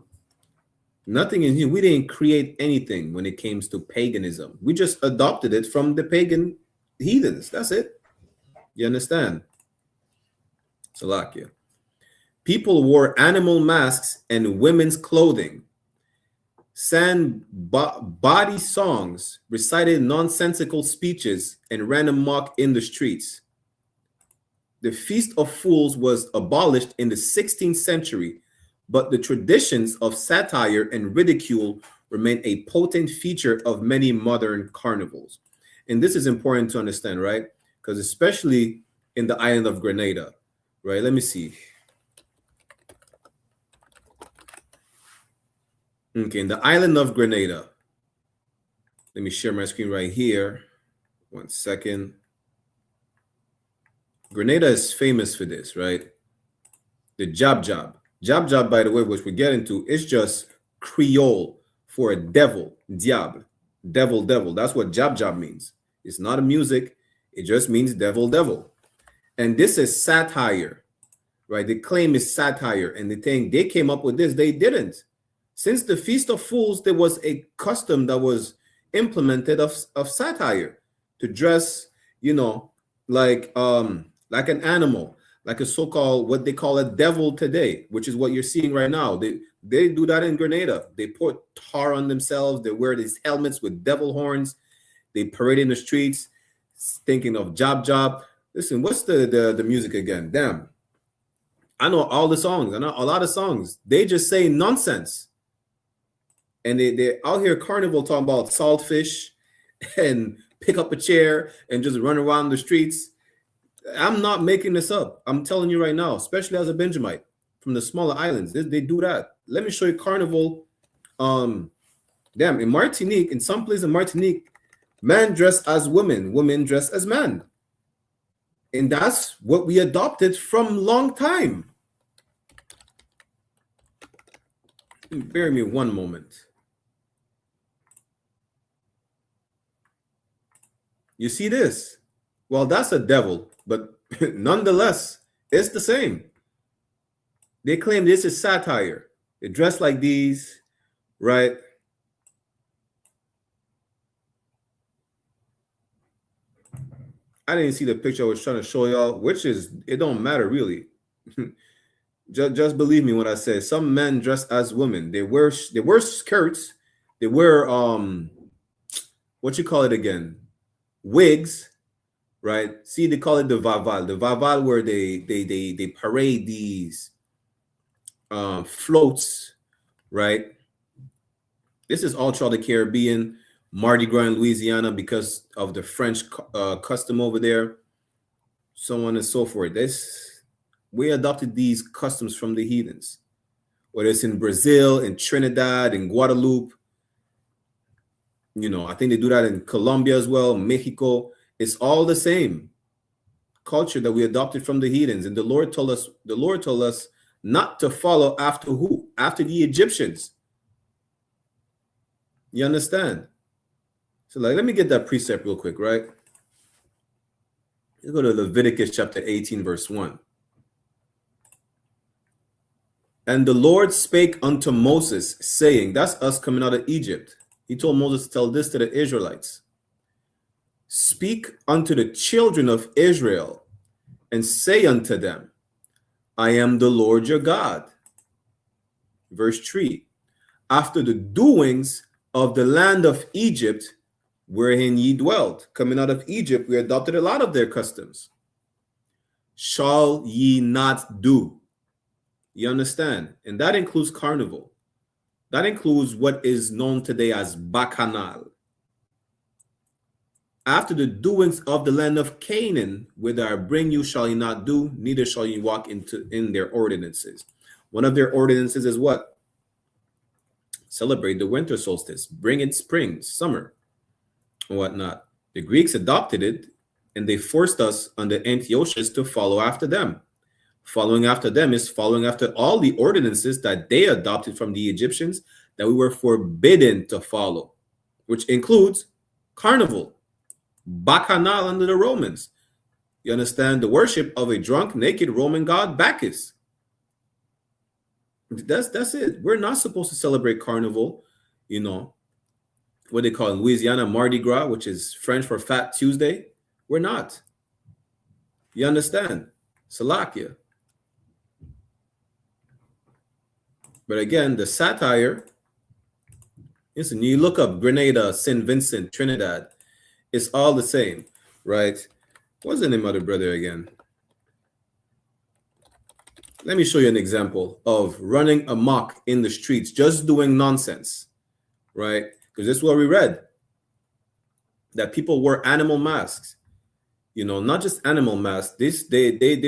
Nothing in here. We didn't create anything when it comes to paganism. We just adopted it from the pagan heathens. That's it. You understand? Salakia. People wore animal masks and women's clothing, sang body songs, recited nonsensical speeches, and ran amok in the streets. The Feast of Fools was abolished in the 16th century, but the traditions of satire and ridicule remain a potent feature of many modern carnivals. And this is important to understand, right? Because especially in the island of Grenada, right? Let me see. Okay, in the island of Grenada, let me share my screen right here. 1 second. Grenada is famous for this, right? The jab jab. Jab jab, by the way, which we get into, is just Creole for a devil, diable, devil, devil. That's what jab jab means. It's not a music. It just means devil, devil. And this is satire, right? The claim is satire. And the thing, they came up with this, they didn't. Since the Feast of Fools, there was a custom that was implemented of satire to dress, you know, like an animal, like a so-called, what they call a devil today, which is what you're seeing right now. They do that in Grenada. They put tar on themselves. They wear these helmets with devil horns. They parade in the streets, thinking of jab jab. Listen, what's the music again? Damn. I know all the songs. I know a lot of songs. They just say nonsense. And they're out here Carnival talking about saltfish and pick up a chair and just run around the streets. I'm not making this up. I'm telling you right now, especially as a Benjamite from the smaller islands, they do that. Let me show you Carnival. Damn, in Martinique, in some places in Martinique, men dress as women, women dress as men. And that's what we adopted from long time. Bear me one moment. You see this? Well, that's a devil, but nonetheless, it's the same. They claim this is satire. They dress like these, right? I didn't see the picture I was trying to show y'all, which is, it don't matter really. just believe me when I say some men dress as women. They wear skirts. They wear what you call it again? Wigs, right? See, they call it the vaval. The vaval, where they parade these floats, right? This is all throughout the Caribbean, Mardi Gras in Louisiana because of the French custom over there, so on and so forth. We adopted these customs from the heathens, whether it's in Brazil, in Trinidad, in Guadeloupe. You know, I think they do that in Colombia as well, Mexico. It's all the same culture that we adopted from the heathens. And the Lord told us not to follow after who? After the Egyptians. You understand? So let me get that precept real quick, right? Let's go to Leviticus chapter 18, verse 1. And the Lord spake unto Moses, saying, that's us coming out of Egypt. He told Moses to tell this to the Israelites. Speak unto the children of Israel, and say unto them, I am the Lord your God. Verse 3. After the doings of the land of Egypt, wherein ye dwelt. Coming out of Egypt, we adopted a lot of their customs. Shall ye not do? You understand? And that includes Carnival. That includes what is known today as Bacchanal. After the doings of the land of Canaan, whither I bring you, shall ye not do, neither shall ye walk in their ordinances. One of their ordinances is what? Celebrate the winter solstice, bring in spring, summer, and whatnot. The Greeks adopted it, and they forced us under Antiochus to follow after them. Following after them is following after all the ordinances that they adopted from the Egyptians that we were forbidden to follow, which includes Carnival, Bacchanal under the Romans. You understand? The worship of a drunk, naked Roman god, Bacchus. That's it. We're not supposed to celebrate Carnival, you know, what they call in Louisiana Mardi Gras, which is French for Fat Tuesday. We're not. You understand? Salakia. But again, the satire, listen, you look up Grenada, St. Vincent, Trinidad, it's all the same, right? What's the name of the brother again? Let me show you an example of running amok in the streets, just doing nonsense, right? Because this is what we read, that people wear animal masks, you know, not just animal masks. They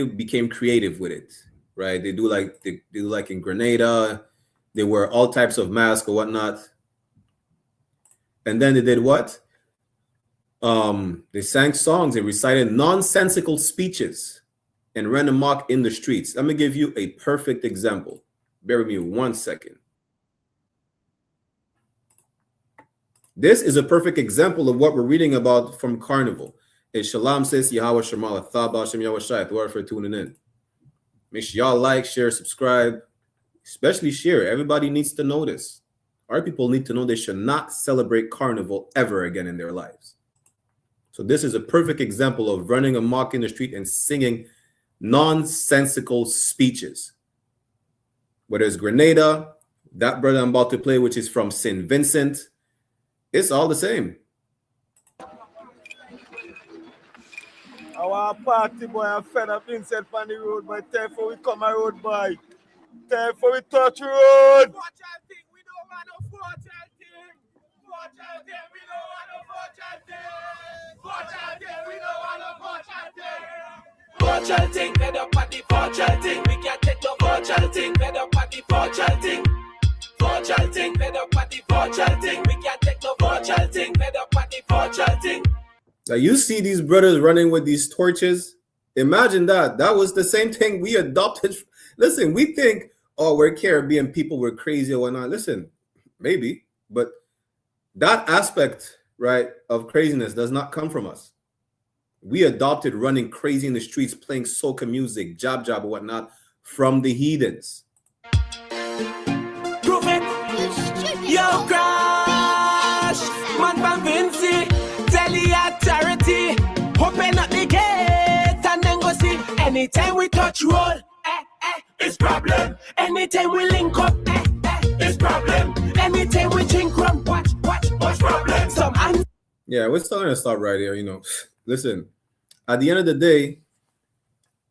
became creative with it, right? They do like in Grenada, they wear all types of masks or whatnot. And then they did what? They sang songs, they recited nonsensical speeches and ran amok in the streets. Let me give you a perfect example. Bear with me 1 second. This is a perfect example of what we're reading about from Carnival. Shalom says, Yahweh Shemala, Thaba Shem Yahweh Shai, thank for tuning in. Make sure y'all like, share, subscribe, especially share. Everybody needs to know this. Our people need to know they should not celebrate Carnival ever again in their lives. So this is a perfect example of running amok in the street and singing nonsensical speeches. Whether it's Grenada, that brother I'm about to play, which is from St. Vincent, it's all the same. Our party boy and fed up himself on the road, but therefore we come a road boy. Therefore we touch road. We don't want no fortune thing. Fortune thing, we don't want no fortune thing. Fortune thing, we don't want no fortune thing. Fortune thing, fed up at the fortune thing. We can't take no fortune thing, fed up at the fortune thing. Fortune thing, fed up at the fortune thing. We can't take no fortune thing, fed up at the fortune thing. Now you see these brothers running with these torches. Imagine that. That was the same thing we adopted. Listen, we think, oh, we're Caribbean people, we're crazy or whatnot. Listen, maybe, but that aspect, right, of craziness does not come from us. We adopted running crazy in the streets, playing soca music, jab or whatnot from the heathens. Prove it. Yo, crash. Man from Vinci. Tell the authority. Open up the gate and then go see. Anytime we touch roll, it's problem. Anytime we link up, it's problem. Anytime we drink rum, watch problem. Yeah, we're still gonna stop right here, you know. Listen, at the end of the day,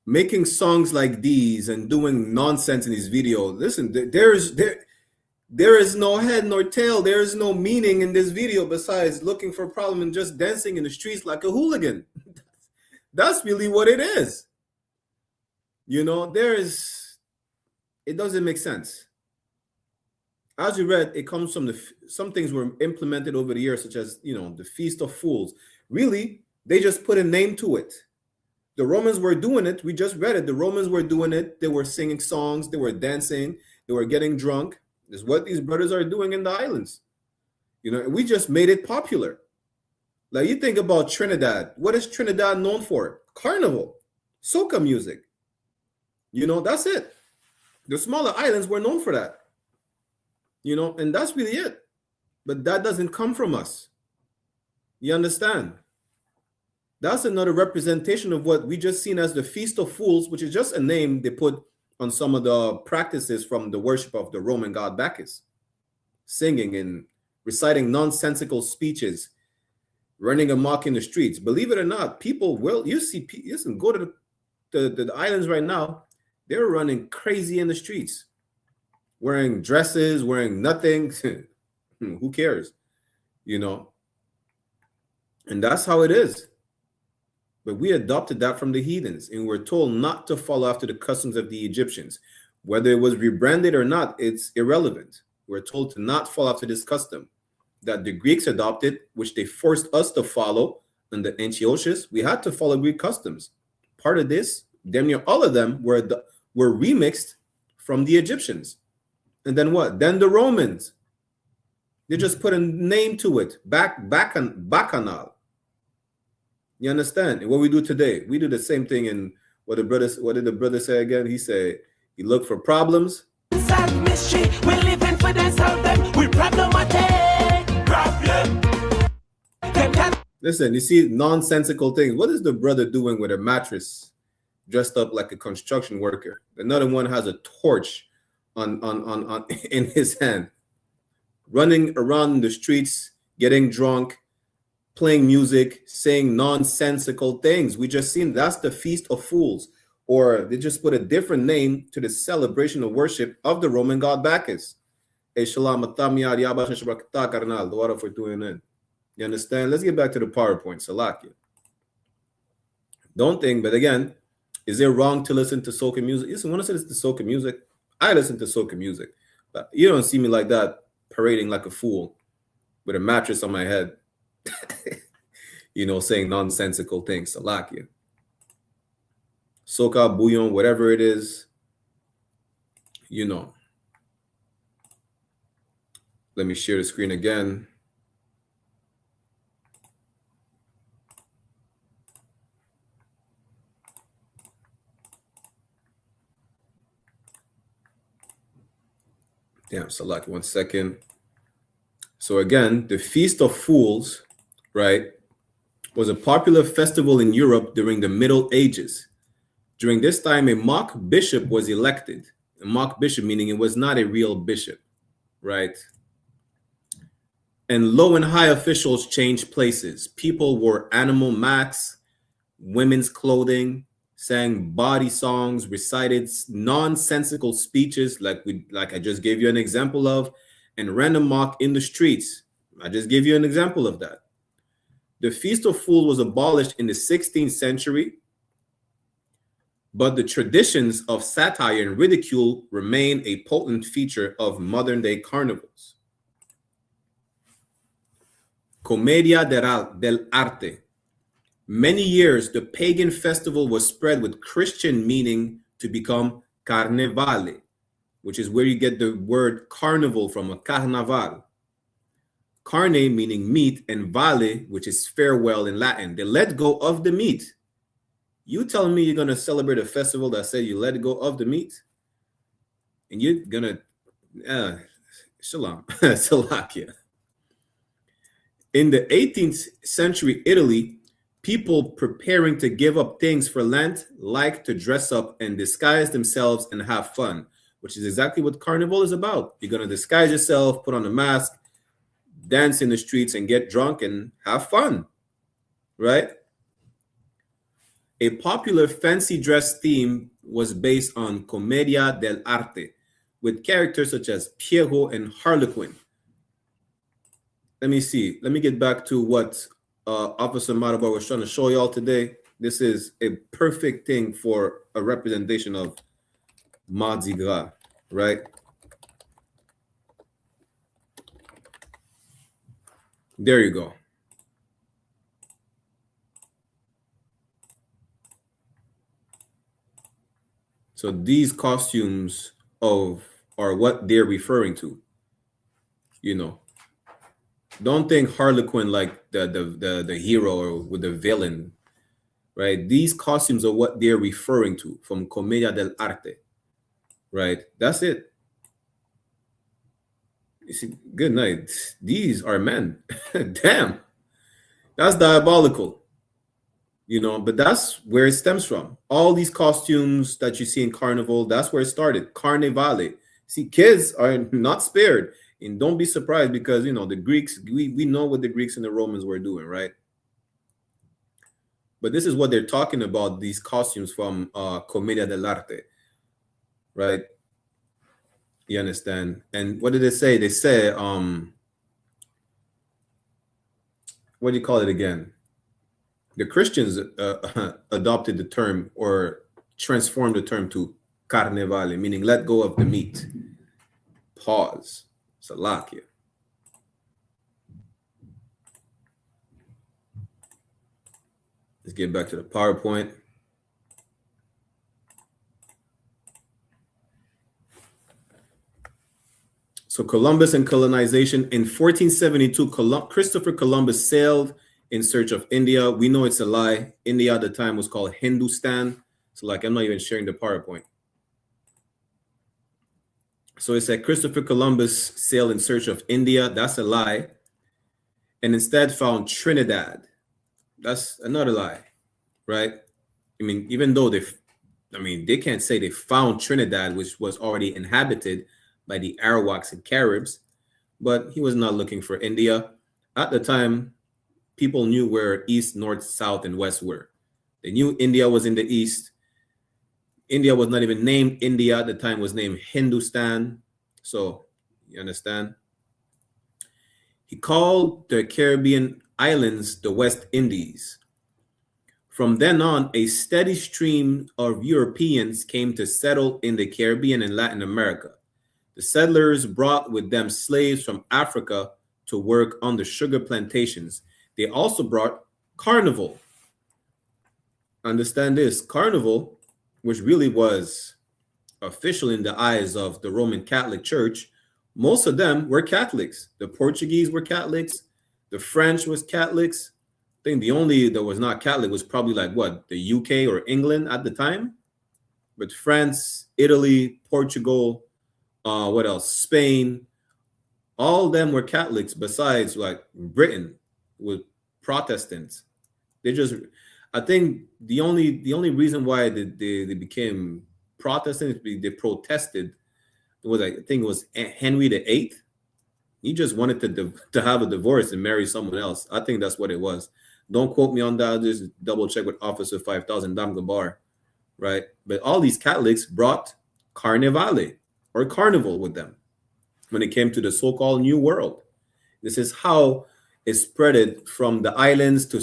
making songs like these and doing nonsense in these videos, listen, there is no head nor tail. There is no meaning in this video besides looking for a problem and just dancing in the streets like a hooligan. That's really what it is. You know, it doesn't make sense. As you read, it comes from some things were implemented over the years, such as, you know, the Feast of Fools. Really, they just put a name to it. The Romans were doing it. We just read it. The Romans were doing it. They were singing songs. They were dancing. They were getting drunk. This is what these brothers are doing in the islands. You know, and we just made it popular. Like, you think about Trinidad. What is Trinidad known for? Carnival, soca music. You know, that's it. The smaller islands were known for that. You know, and that's really it. But that doesn't come from us. You understand? That's another representation of what we just seen as the Feast of Fools, which is just a name they put on some of the practices from the worship of the Roman god Bacchus. Singing and reciting nonsensical speeches, running amok in the streets. Believe it or not, people will, you see, listen, go to the islands right now, they're running crazy in the streets. Wearing dresses, wearing nothing. Who cares? You know? And that's how it is. But we adopted that from the heathens, and we're told not to follow after the customs of the Egyptians. Whether it was rebranded or not, it's irrelevant. We're told to not follow after this custom that the Greeks adopted, which they forced us to follow in the Antiochus. We had to follow Greek customs. Part of this, damn near all of them were remixed from the Egyptians. And then what? Then the Romans. They just put a name to it. Bacchanal. You understand? And what we do today, we do the same thing. And what did the brother say again? He said he looked for problems. solve mystery. We living for them, solve them. We problematic. Problem. Listen, you see nonsensical things. What is the brother doing with a mattress dressed up like a construction worker? Another one has a torch on in his hand, running around the streets, getting drunk, playing music, saying nonsensical things. We just seen that's the Feast of Fools, or they just put a different name to the celebration of worship of the Roman god Bacchus. SHALAM, Carnival. The water for doing it. You understand? Let's get back to the PowerPoint. Salakia. Don't think, but again, is it wrong to listen to soca music? Listen, when I say listen to soca music, I listen to soca music. But you don't see me like that, parading like a fool with a mattress on my head, you know, saying nonsensical things. Salakia. Soca, bouillon, whatever it is, you know. Let me share the screen again. Damn, Salaki, 1 second. So again, the Feast of Fools, right, was a popular festival in Europe during the Middle Ages. During this time, a mock bishop was elected. A mock bishop meaning it was not a real bishop, right? And low and high officials changed places. People wore animal masks, women's clothing, sang bawdy songs, recited nonsensical speeches like I just gave you an example of, and ran amok in the streets. I just gave you an example of that. The Feast of Fools was abolished in the 16th century, but the traditions of satire and ridicule remain a potent feature of modern-day carnivals. Commedia dell'arte. Many years, the pagan festival was spread with Christian meaning to become carnevale, which is where you get the word carnival from, a carnaval. Carne meaning meat, and vale, which is farewell in Latin. They let go of the meat. You telling me you're going to celebrate a festival that said you let go of the meat? And you're going to, shalom, salakia. In the 18th century Italy, people preparing to give up things for Lent like to dress up and disguise themselves and have fun, which is exactly what Carnival is about. You're going to disguise yourself, put on a mask, dance in the streets, and get drunk and have fun, right? A popular fancy dress theme was based on Commedia dell'arte, with characters such as Piero and Harlequin. Let me see. Let me get back to what Officer Madabar was trying to show y'all today. This is a perfect thing for a representation of Mardi Gras, right? There you go. So these costumes are what they're referring to, you know. Don't think Harlequin like the hero or with the villain, right? These costumes are what they're referring to from Commedia dell'arte, right? That's it. You see, good night. These are men. Damn, that's diabolical, you know. But that's where it stems from. All these costumes that you see in Carnival, that's where it started. Carnevale. See, kids are not spared. And don't be surprised because, you know, the Greeks, we know what the Greeks and the Romans were doing, right? But this is what they're talking about, these costumes from Commedia dell'arte, right? You understand? And what did they say? They say, what do you call it again? The Christians adopted the term or transformed the term to carnevale, meaning let go of the meat. Pause. Salakia. Let's get back to the PowerPoint. So Columbus and colonization. In 1472, Christopher Columbus sailed in search of India. We know it's a lie. India at the time was called Hindustan. So like, I'm not even sharing the PowerPoint. So it said Christopher Columbus sailed in search of India. That's a lie. And instead found Trinidad. That's another lie, right? I mean, even though they can't say they found Trinidad, which was already inhabited by the Arawaks and Caribs, but he was not looking for India. At the time, people knew where east, north, south, and west were. They knew India was in the east. India was not even named India at the time, it was named Hindustan. So, you understand? He called the Caribbean islands the West Indies. From then on, a steady stream of Europeans came to settle in the Caribbean and Latin America. The settlers brought with them slaves from Africa to work on the sugar plantations. They also brought Carnival. Understand this, Carnival, which really was official in the eyes of the Roman Catholic Church, most of them were Catholics. The Portuguese were Catholics. The French was Catholics. I think the only that was not Catholic was probably like what, the UK or England at the time. But France, Italy, Portugal, what else? Spain, all of them were Catholics besides like Britain with Protestants. They just, I think the only reason why they became Protestants, they protested. It was, I think it was Henry VIII. He just wanted to have a divorce and marry someone else. I think that's what it was. Don't quote me on that. Just double check with Officer 5000 Dam Gabar, right? But all these Catholics brought Carnivale or Carnival with them when it came to the so-called New World. This is how it spreaded from the islands to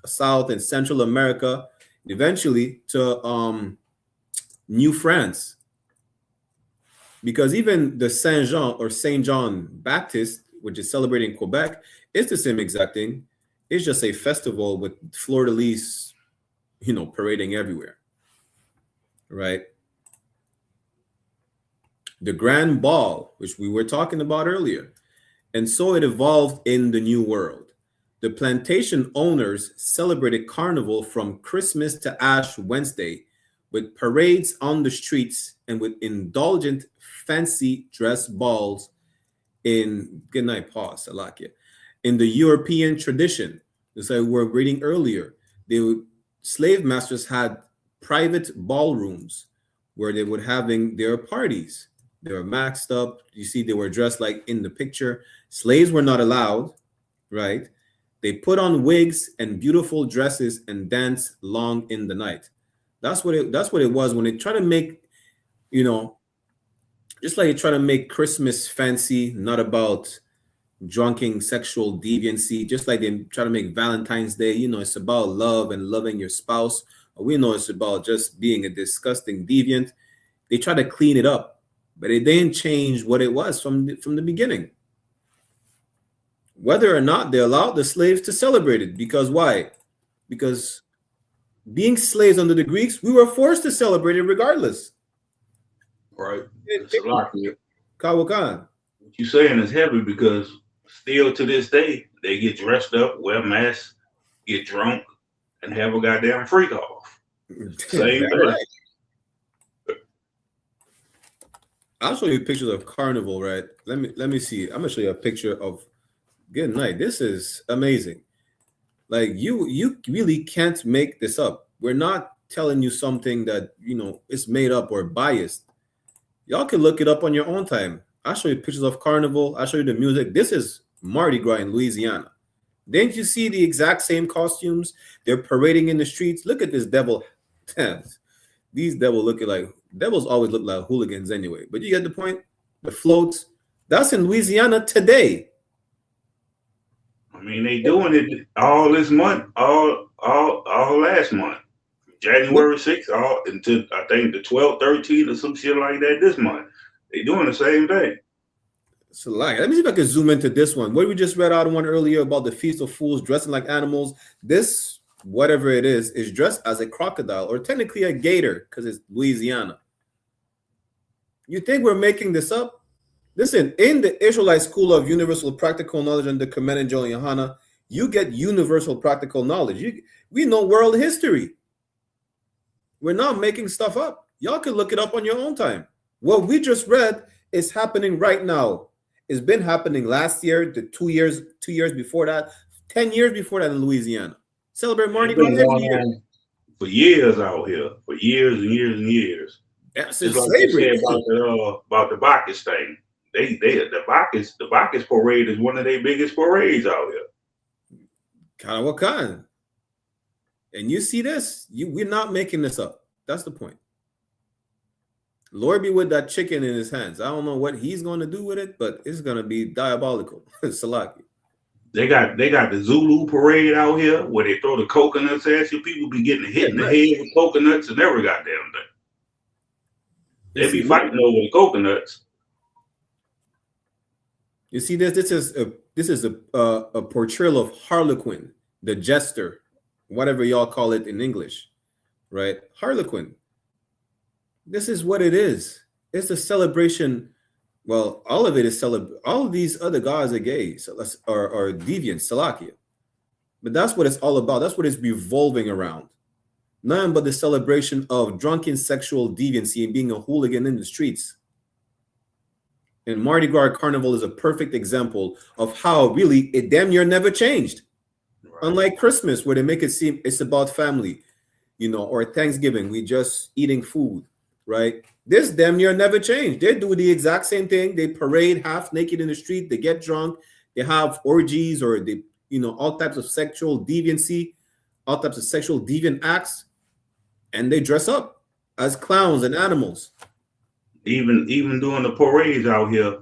South and Central America, eventually to New France. Because even the Saint Jean or Saint John Baptist, which is celebrated in Quebec, it's the same exact thing. It's just a festival with fleur-de-lis, parading everywhere, right? The Grand Ball, which we were talking about earlier. And so it evolved in the New World. The plantation owners celebrated Carnival from Christmas to Ash Wednesday with parades on the streets and with indulgent fancy dress balls in in the European tradition. As I were reading earlier, slave masters had private ballrooms where they would having their parties. They were maxed up. You see, they were dressed like in the picture. Slaves were not allowed, right? They put on wigs and beautiful dresses and danced long in the night. That's what it was when they try to make, just like they try to make Christmas fancy, not about drunken sexual deviancy, just like they try to make Valentine's Day, it's about love and loving your spouse. We know it's about just being a disgusting deviant. They try to clean it up, but it didn't change what it was from the beginning. Whether or not they allowed the slaves to celebrate it. Because why? Because being slaves under the Greeks, we were forced to celebrate it regardless. Right. It's a lot here. Kawakan. What you're saying is heavy because still to this day, they get dressed up, wear masks, get drunk, and have a goddamn freak off. Same thing. Right. I'll show you pictures of Carnival, right? Let me see. I'm gonna show you a picture of good night. This is amazing. Like you really can't make this up. We're not telling you something that is made up or biased. Y'all can look it up on your own time. I'll show you pictures of Carnival. I'll show you the music. This is Mardi Gras in Louisiana. Didn't you see the exact same costumes? They're parading in the streets. Look at this devil. These devils always look like hooligans anyway. But you get the point. The floats. That's in Louisiana today. I mean, they doing it all this month, all last month, January 6th, all until I think the 12th, 13th, or some shit like that this month. They doing the same thing. So, let me see if I can zoom into this one. What we just read out one earlier about the Feast of Fools dressing like animals. This, whatever it is dressed as a crocodile or technically a gator because it's Louisiana. You think we're making this up? Listen, in the Israelite School of Universal Practical Knowledge under Commandant General YAHANNA, you get universal practical knowledge. We know world history. We're not making stuff up. Y'all can look it up on your own time. What we just read is happening right now. It's been happening last year, the 2 years before that, 10 years before that in Louisiana. Celebrate Mardi Gras every year. For years out here, for years and years and years. Yeah, Just since like slavery. they said about the Bacchus thing. The Bacchus parade is one of their biggest parades out here. Kind of what kind? And you see this, we're not making this up. That's the point. Lord be with that chicken in his hands. I don't know what he's going to do with it, but it's going to be diabolical. Salaki. They got the Zulu parade out here where they throw the coconuts at you. People be getting hit in the head with coconuts and every goddamn thing. They be fighting over the coconuts. You see this? This is a portrayal of Harlequin, the jester, whatever y'all call it in English, right? Harlequin. This is what it is. It's a celebration. Well, all of it is all of these other gods are gay, so are deviant, Salakia. But that's what it's all about. That's what it's revolving around. None but the celebration of drunken sexual deviancy and being a hooligan in the streets. And Mardi Gras Carnival is a perfect example of how really it damn near never changed. Right. Unlike Christmas, where they make it seem it's about family, or Thanksgiving, we just eating food, right? This damn near never changed. They do the exact same thing. They parade half naked in the street. They get drunk. They have orgies or they, all types of sexual deviancy, all types of sexual deviant acts, and they dress up as clowns and animals. Even doing the parades out here,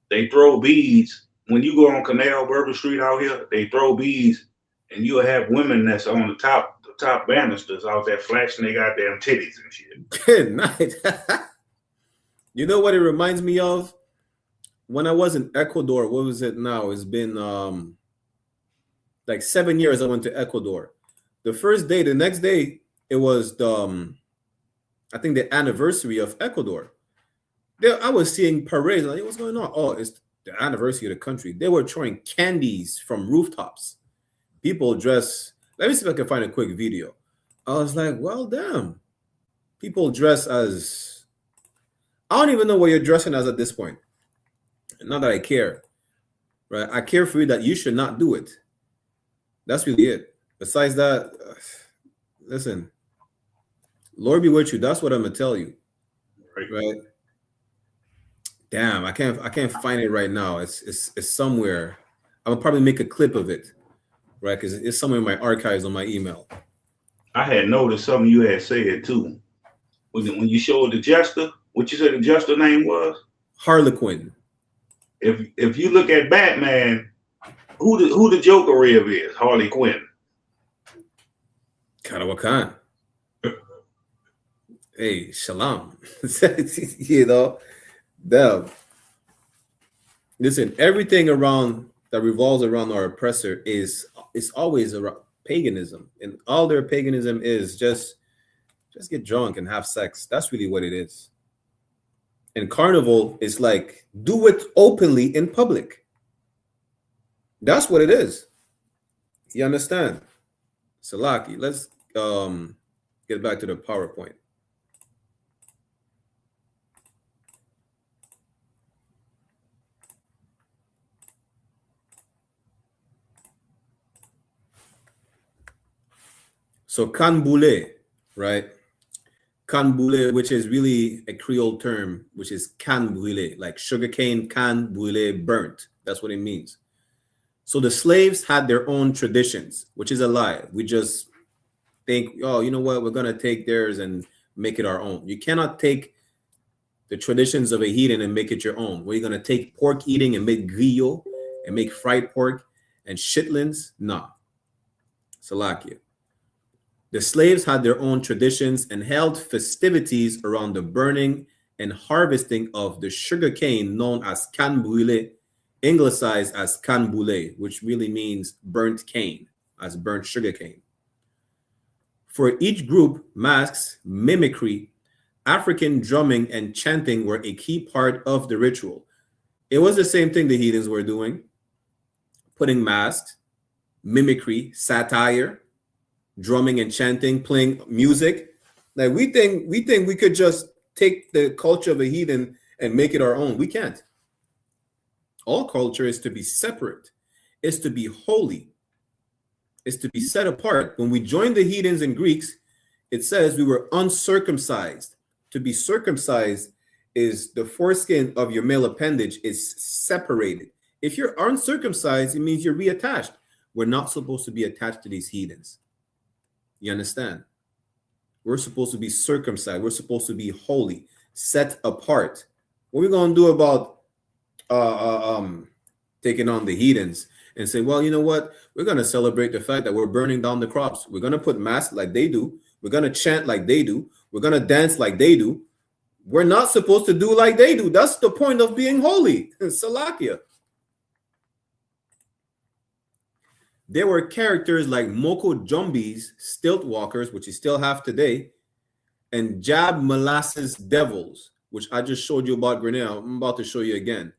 they throw beads. When you go on Canal Bourbon Street out here, they throw beads, and you'll have women that's on the top banisters out there flashing their goddamn titties and shit. Good night. You know what it reminds me of? When I was in Ecuador, what was it now? It's been like 7 years I went to Ecuador. The first day, the next day, it was I think the anniversary of Ecuador. I was seeing parades. Like, what's going on? Oh, it's the anniversary of the country. They were throwing candies from rooftops. People dress. Let me see if I can find a quick video. I was like, well, damn. People dress as, I don't even know what you're dressing as at this point. Not that I care, right? I care for you that you should not do it. That's really it. Besides that, listen, Lord be with you. That's what I'm gonna tell you, right? Damn, I can't find it right now. It's somewhere. I'll probably make a clip of it, right? Because it's somewhere in my archives on my email. I had noticed something you had said too. When you showed the jester, what you said the jester name was? Harlequin. If you look at Batman, who the Joker is? Harley Quinn. Kind of what kind? Hey, SHALAM. Damn. Listen, everything around that revolves around our oppressor is always around paganism, and all their paganism is just get drunk and have sex. That's really what it is. And Carnival is like, do it openly in public. That's what it is. You understand? Salaki, let's get back to the PowerPoint. So canboulé, right? Canboulé, which is really a Creole term, which is can brûlé, like sugarcane can brûlé, burnt. That's what it means. So the slaves had their own traditions, which is a lie. We just think, oh, you know what? We're going to take theirs and make it our own. You cannot take the traditions of a heathen and make it your own. Were you going to take pork eating and make grillo and make fried pork and shitlins? Nah. Salakia. The slaves had their own traditions and held festivities around the burning and harvesting of the sugar cane known as can brûlé, anglicized as canboulé, which really means burnt cane, as burnt sugar cane. For each group, masks, mimicry, African drumming, and chanting were a key part of the ritual. It was the same thing the heathens were doing, putting masks, mimicry, satire, drumming and chanting, playing music. Like we think we could just take the culture of a heathen and make it our own. We can't. All culture is to be separate. It's to be holy. It's to be set apart. When we joined the heathens and Greeks, it says we were uncircumcised. To be circumcised is the foreskin of your male appendage is separated. If you're uncircumcised, it means you're reattached. We're not supposed to be attached to these heathens. You understand? We're supposed to be circumcised. We're supposed to be holy, set apart. What are we going to do about taking on the heathens and say, well, you know what? We're going to celebrate the fact that we're burning down the crops. We're going to put masks like they do. We're going to chant like they do. We're going to dance like they do. We're not supposed to do like they do. That's the point of being holy. Salakia. There were characters like Moko Jumbies, stilt walkers, which you still have today, and Jab Molasses Devils, which I just showed you about Grenada. I'm about to show you again.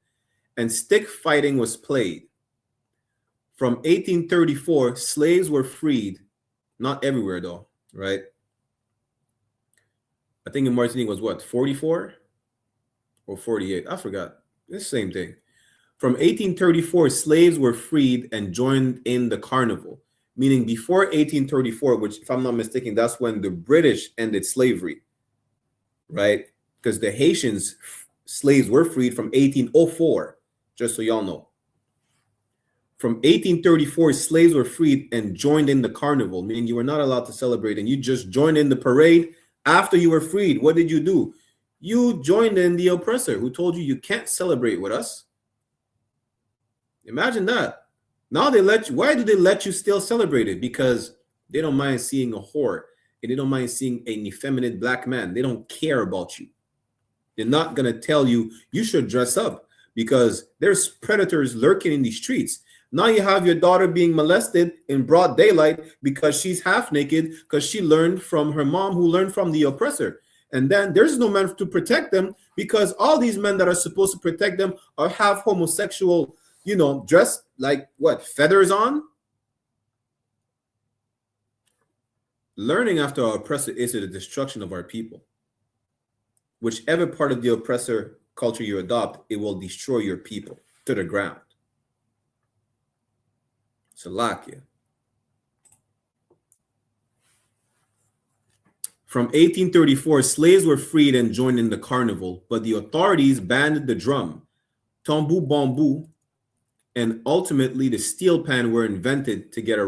And stick fighting was played. From 1834, slaves were freed. Not everywhere, though, right? I think in Martinique was what, 44 or 48? I forgot. It's the same thing. From 1834, slaves were freed and joined in the Carnival, meaning before 1834, which, if I'm not mistaken, that's when the British ended slavery, right? Because the Haitians slaves were freed from 1804, just so y'all know. From 1834, slaves were freed and joined in the Carnival, meaning you were not allowed to celebrate, and you just joined in the parade after you were freed. What did you do? You joined in the oppressor who told you can't celebrate with us. Imagine that. Now they let you. Why do they let you still celebrate it? Because they don't mind seeing a whore, and they don't mind seeing an effeminate black man. They don't care about you. They're not going to tell you should dress up because there's predators lurking in the streets. Now you have your daughter being molested in broad daylight because she's half naked because she learned from her mom who learned from the oppressor. And then there's no man to protect them because all these men that are supposed to protect them are half homosexual, dressed like what, feathers on? Learning after our oppressor is the destruction of our people. Whichever part of the oppressor culture you adopt, it will destroy your people to the ground. Salakia. From 1834, slaves were freed and joined in the Carnival, but the authorities banned the drum, tambour bamboo, and ultimately the steel pan were invented to get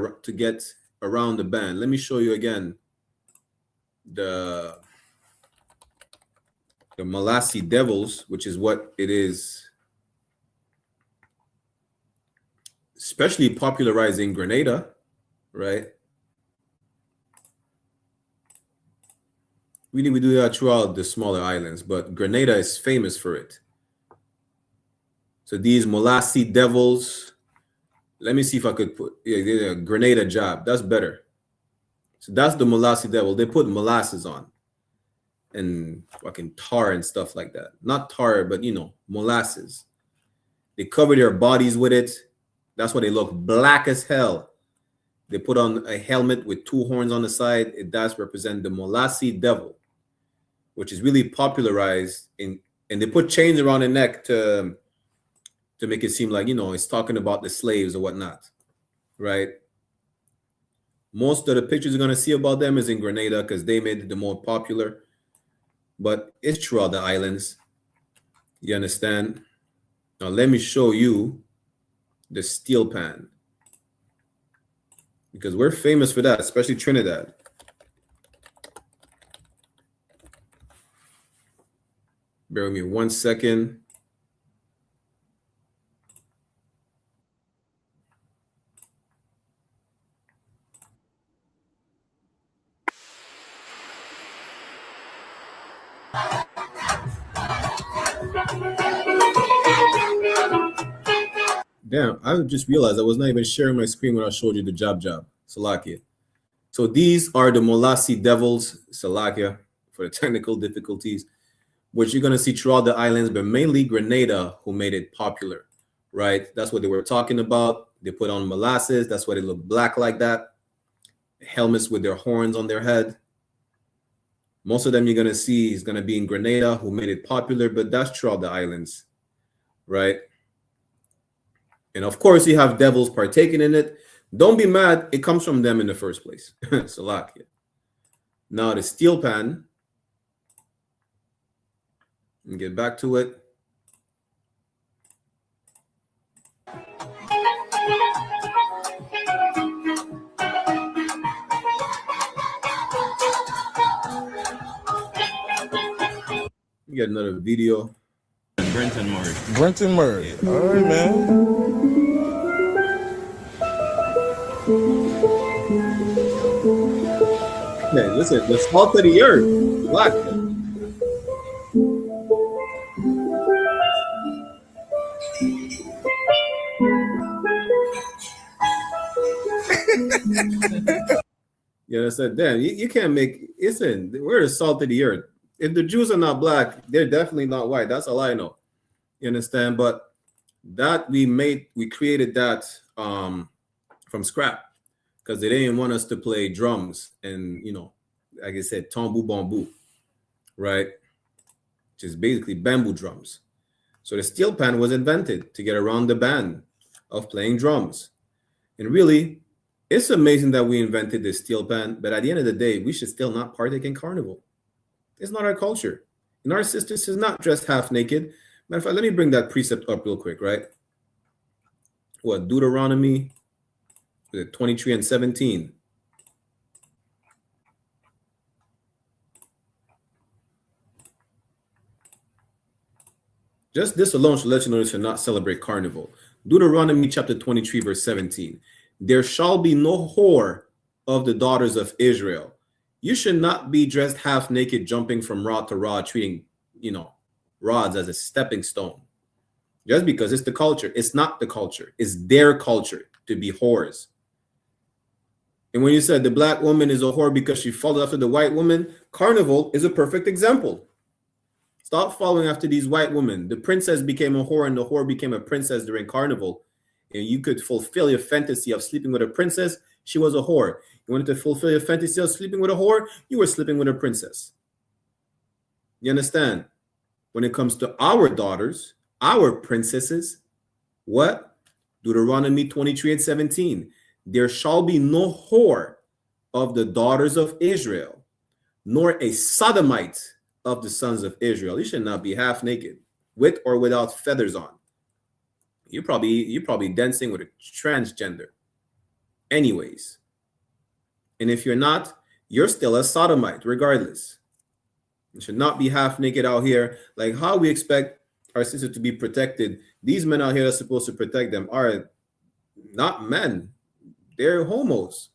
around the ban. Let me show you again the Molassie Devils, which is what it is, especially popularizing Grenada, right? We do that throughout the smaller islands, but Grenada is famous for it. So these Molassie Devils, let me see if I could put Grenada job. That's better. So that's the Molassie Devil. They put molasses on and fucking tar and stuff like that. Not tar, but molasses. They cover their bodies with it. That's why they look black as hell. They put on a helmet with two horns on the side. It does represent the Molassie Devil, which is really popularized and they put chains around the neck to make it seem like, it's talking about the slaves or whatnot, right? Most of the pictures you're going to see about them is in Grenada because they made it the more popular, but it's throughout the islands. You understand? Now, let me show you the steel pan because we're famous for that, especially Trinidad. Bear with me 1 second. Damn, I just realized I was not even sharing my screen when I showed you the job. Salakia. So these are the Molassie Devils, Salakia, for the technical difficulties, which you're going to see throughout the islands, but mainly Grenada who made it popular, right? That's what they were talking about. They put on molasses. That's why they look black like that. Helmets with their horns on their head. Most of them you're going to see is going to be in Grenada, who made it popular, but that's throughout the islands, right? And of course, you have devils partaking in it. Don't be mad. It comes from them in the first place. Salakia. Now the steel pan. And get back to it. We got another video. Brenton Murray. All right, man. Hey, listen, the salt of the earth. Black. Yeah, I said, damn, you can't make, listen, we're the salt of the earth. If the Jews are not black, they're definitely not white. That's all I know. You understand? But that we created that from scrap because they didn't want us to play drums and, you know, like I said, tambour bamboo, right? Which is basically bamboo drums. So the steel pan was invented to get around the ban of playing drums. And really, it's amazing that we invented this steel pan, but at the end of the day, we should still not partake in Carnival. It's not our culture. And our sisters is not dressed half naked. Matter of fact, let me bring that precept up real quick, right? What, Deuteronomy 23 and 17. Just this alone should let you know you should not celebrate Carnival. Deuteronomy chapter 23, verse 17. There shall be no whore of the daughters of Israel. You should not be dressed half naked, jumping from rod to rod, treating, you know, rods as a stepping stone. Just because it's the culture. It's not the culture. It's their culture to be whores. And when you said the black woman is a whore because she followed after the white woman, Carnival is a perfect example. Stop following after these white women. The princess became a whore and the whore became a princess during Carnival. And you could fulfill your fantasy of sleeping with a princess. She was a whore. You wanted to fulfill your fantasy of sleeping with a whore. You were sleeping with a princess. You understand? When it comes to our daughters, our princesses, what? Deuteronomy 23 and 17. There shall be no whore of the daughters of Israel, nor a sodomite of the sons of Israel. You should not be half naked, with or without feathers on. You're probably dancing with a transgender. Anyways. And if you're not, you're still a sodomite, regardless. You should not be half naked out here. Like, how we expect our sisters to be protected? These men out here that's supposed to protect them are not men. They're homos.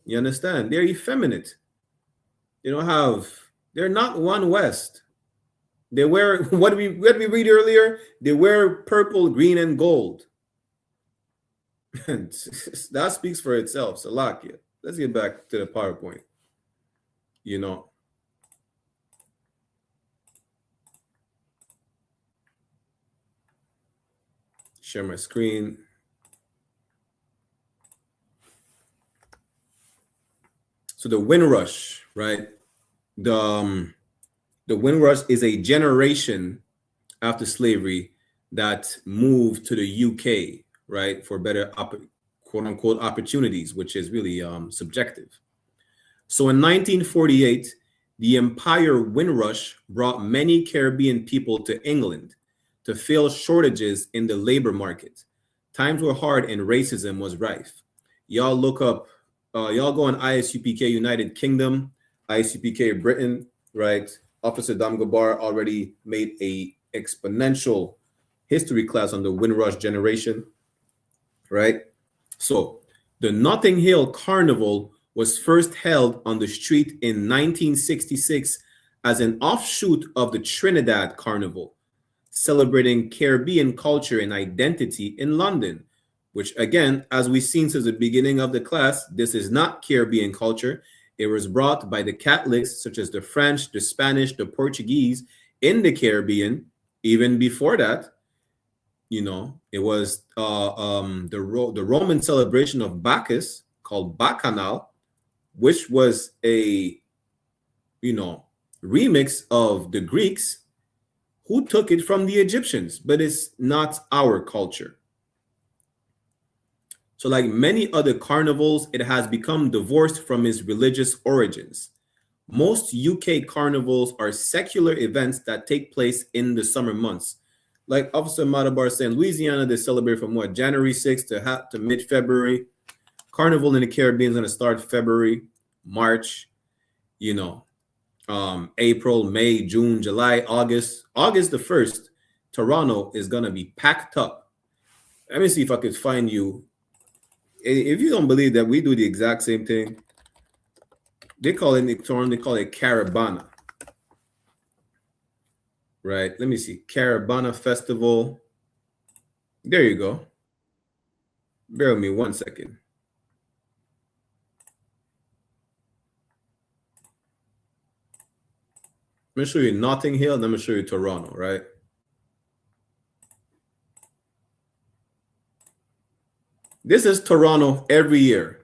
You understand? They're effeminate. They're not one West. They wear, what did we read earlier? They wear purple, green, and gold. And that speaks for itself. Salakia. Let's get back to the PowerPoint. Share my screen. So the Windrush, right? The Windrush is a generation after slavery that moved to the UK, right, for better quote unquote opportunities, which is really subjective. So in 1948, the Empire Windrush brought many Caribbean people to England to fill shortages in the labor market. Times were hard and racism was rife. Y'all look up, y'all go on I.S.U.P.K. United Kingdom, I.S.U.P.K. Britain, right? Officer Dam Gabar already made a exponential history class on the Windrush generation, right? So the Notting Hill Carnival was first held on the street in 1966 as an offshoot of the Trinidad Carnival, celebrating Caribbean culture and identity in London, which again, as we've seen since the beginning of the class, this is not Caribbean culture. It was brought by the Catholics, such as the French, the Spanish, the Portuguese in the Caribbean. Even before that, it was the Roman celebration of Bacchus called Bacchanal, which was a remix of the Greeks who took it from the Egyptians, but it's not our culture. So like many other carnivals, it has become divorced from its religious origins. Most UK carnivals are secular events that take place in the summer months. Like Officer Madabar saying, Louisiana, they celebrate from what, January 6th to mid-February. Carnival in the Caribbean is going to start February, March, April, May, June, July, August. August the 1st, Toronto is going to be packed up. Let me see if I could find you. If you don't believe that we do the exact same thing, they call it Caravana. Right? Let me see. Caravana Festival. There you go. Bear with me 1 second. Let me show you Notting Hill, and let me show you Toronto, right? This is Toronto every year.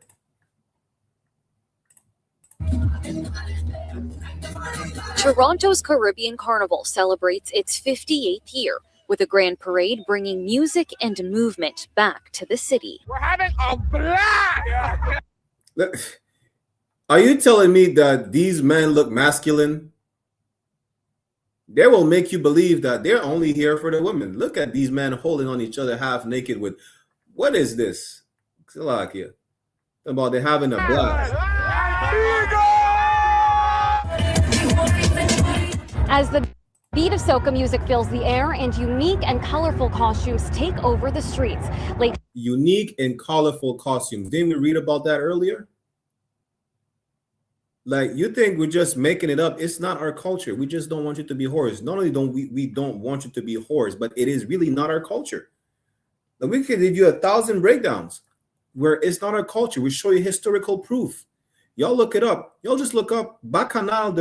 Toronto's Caribbean Carnival celebrates its 58th year with a grand parade bringing music and movement back to the city. We're having a blast! Are you telling me that these men look masculine? They will make you believe that they're only here for the women. Look at these men holding on each other half naked with, what is this? Slovakia. About they're having a blast. As the beat of soca music fills the air and unique and colorful costumes take over the streets. Unique and colorful costumes. Didn't we read about that earlier? Like, you think we're just making it up. It's not our culture. We just don't want you to be whores. Not only don't we don't want you to be whores, but it is really not our culture. Like, we could give you 1,000 breakdowns where it's not our culture. We show you historical proof. Y'all look it up. Y'all just look up Bacchanal,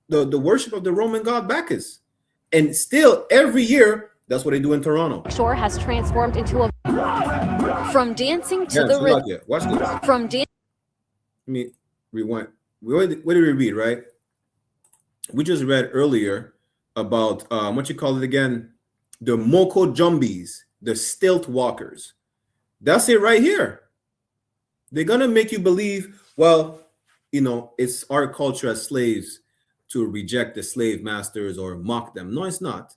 the worship of the Roman god Bacchus. And still, every year, that's what they do in Toronto. Shore has transformed into a... From dancing to the rhythm. Watch this. From dance. Let me rewind. What did we read, right? We just read earlier about, what you call it again? The Moko Jumbies, the stilt walkers. That's it right here. They're going to make you believe, well, it's our culture as slaves to reject the slave masters or mock them. No, it's not.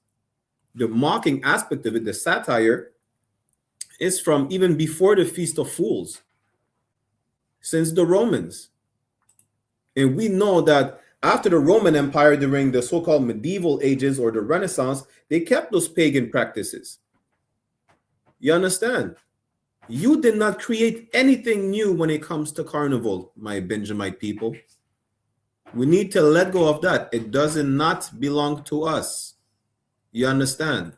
The mocking aspect of it, the satire, is from even before the Feast of Fools, since the Romans. And we know that after the Roman Empire, during the so-called medieval ages or the Renaissance, they kept those pagan practices. You understand? You did not create anything new when it comes to carnival, my Benjamite people. We need to let go of that. It does not belong to us. You understand?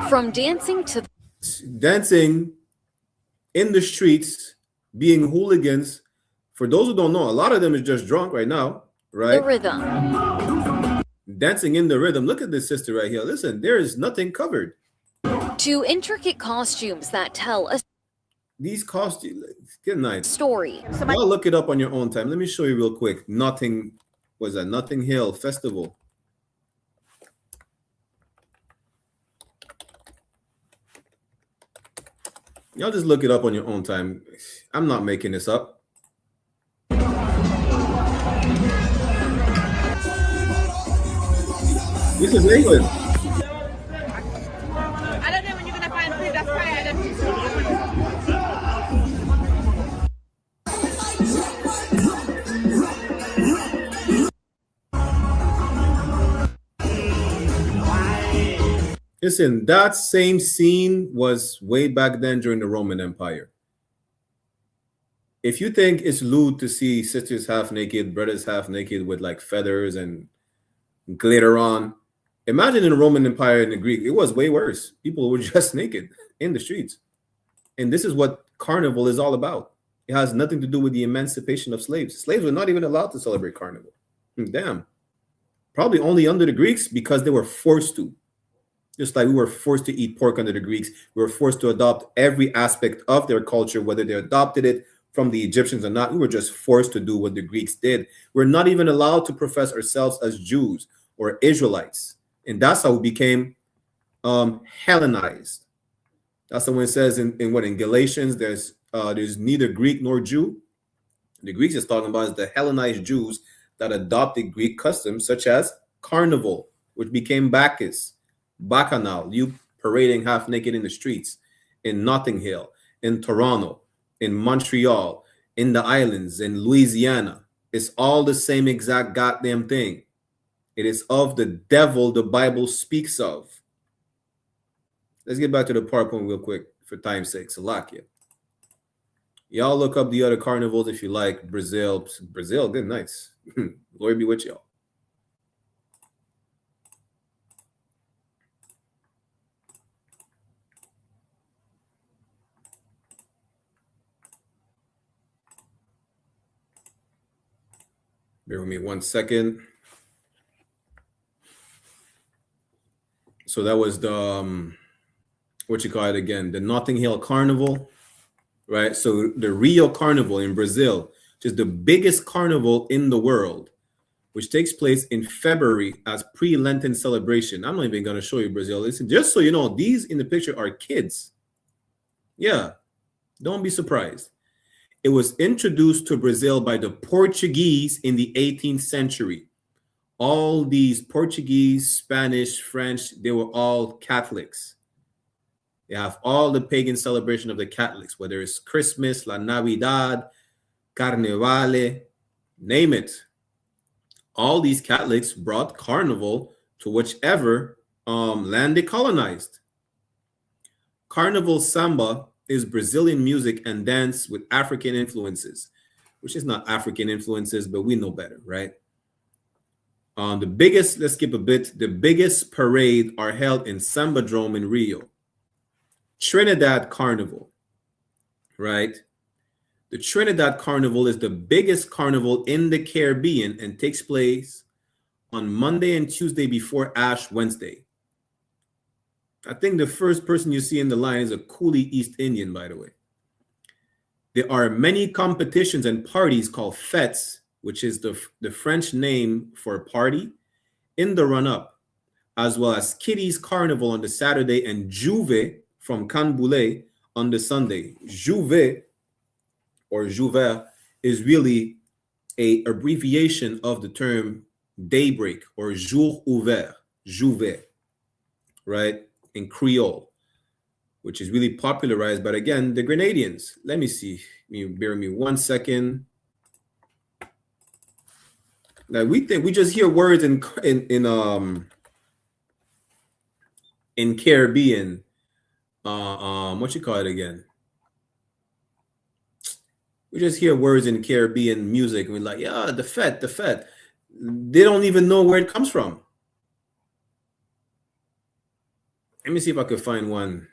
From dancing to... Dancing in the streets, being hooligans. For those who don't know, a lot of them is just drunk right now, right? The rhythm. Dancing in the rhythm. Look at this sister right here. Listen, there is nothing covered. To intricate costumes that tell a... These costumes, good night. Story. Y'all look it up on your own time. Let me show you real quick. Notting Hill Festival. Y'all just look it up on your own time. I'm not making this up. This is England. I don't know when you're gonna find food that's higher than Listen, that same scene was way back then during the Roman Empire. If you think it's lewd to see sisters half naked, brothers half naked with like feathers and glitter on, imagine in the Roman Empire and the Greek, it was way worse. People were just naked in the streets. And this is what Carnival is all about. It has nothing to do with the emancipation of slaves. Slaves were not even allowed to celebrate Carnival. Damn. Probably only under the Greeks because they were forced to. Just like we were forced to eat pork under the Greeks, we were forced to adopt every aspect of their culture, whether they adopted it from the Egyptians or not. We were just forced to do what the Greeks did. We're not even allowed to profess ourselves as Jews or Israelites. And that's how we became Hellenized. That's when it says in Galatians, there's neither Greek nor Jew. The Greeks is talking about is the Hellenized Jews that adopted Greek customs, such as Carnival, which became Bacchus, Bacchanal, you parading half naked in the streets, in Notting Hill, in Toronto, in Montreal, in the islands, in Louisiana. It's all the same exact goddamn thing. It is of the devil the Bible speaks of. Let's get back to the PowerPoint real quick for time's sake. Salakia. Y'all look up the other carnivals if you like. Brazil, good, nice. Glory be with y'all. Bear with me 1 second. So that was the what you call it again? The Notting Hill Carnival, right? So the Rio Carnival in Brazil, which is the biggest carnival in the world, which takes place in February as pre-Lenten celebration. I'm not even going to show you Brazil. Listen, just so you know, these in the picture are kids. Yeah, don't be surprised. It was introduced to Brazil by the Portuguese in the 18th century. All these Portuguese, Spanish, French, they were all Catholics. They have all the pagan celebration of the Catholics, whether it's Christmas, La Navidad, Carnival, name it. All these Catholics brought Carnival to whichever land they colonized. Carnival samba is Brazilian music and dance with African influences, which is not African influences, but we know better, right? The biggest, let's skip a bit, the biggest parade are held in Sambadrome in Rio. Trinidad Carnival, right? The Trinidad Carnival is the biggest carnival in the Caribbean and takes place on Monday and Tuesday before Ash Wednesday. I think the first person you see in the line is a Coolie East Indian, by the way. There are many competitions and parties called fêtes, which is the French name for a party, in the run-up, as well as Kitty's Carnival on the Saturday and Juve from Canboulay on the Sunday. Juve or Jouvert is really a abbreviation of the term daybreak or jour ouvert, Juve, right, in Creole, which is really popularized by, again, the Grenadians. Let me see. Bear with me 1 second. Now we just hear words in Caribbean. What you call it again? We just hear words in Caribbean music and we're like, yeah, the fete. They don't even know where it comes from. Let me see if I could find one.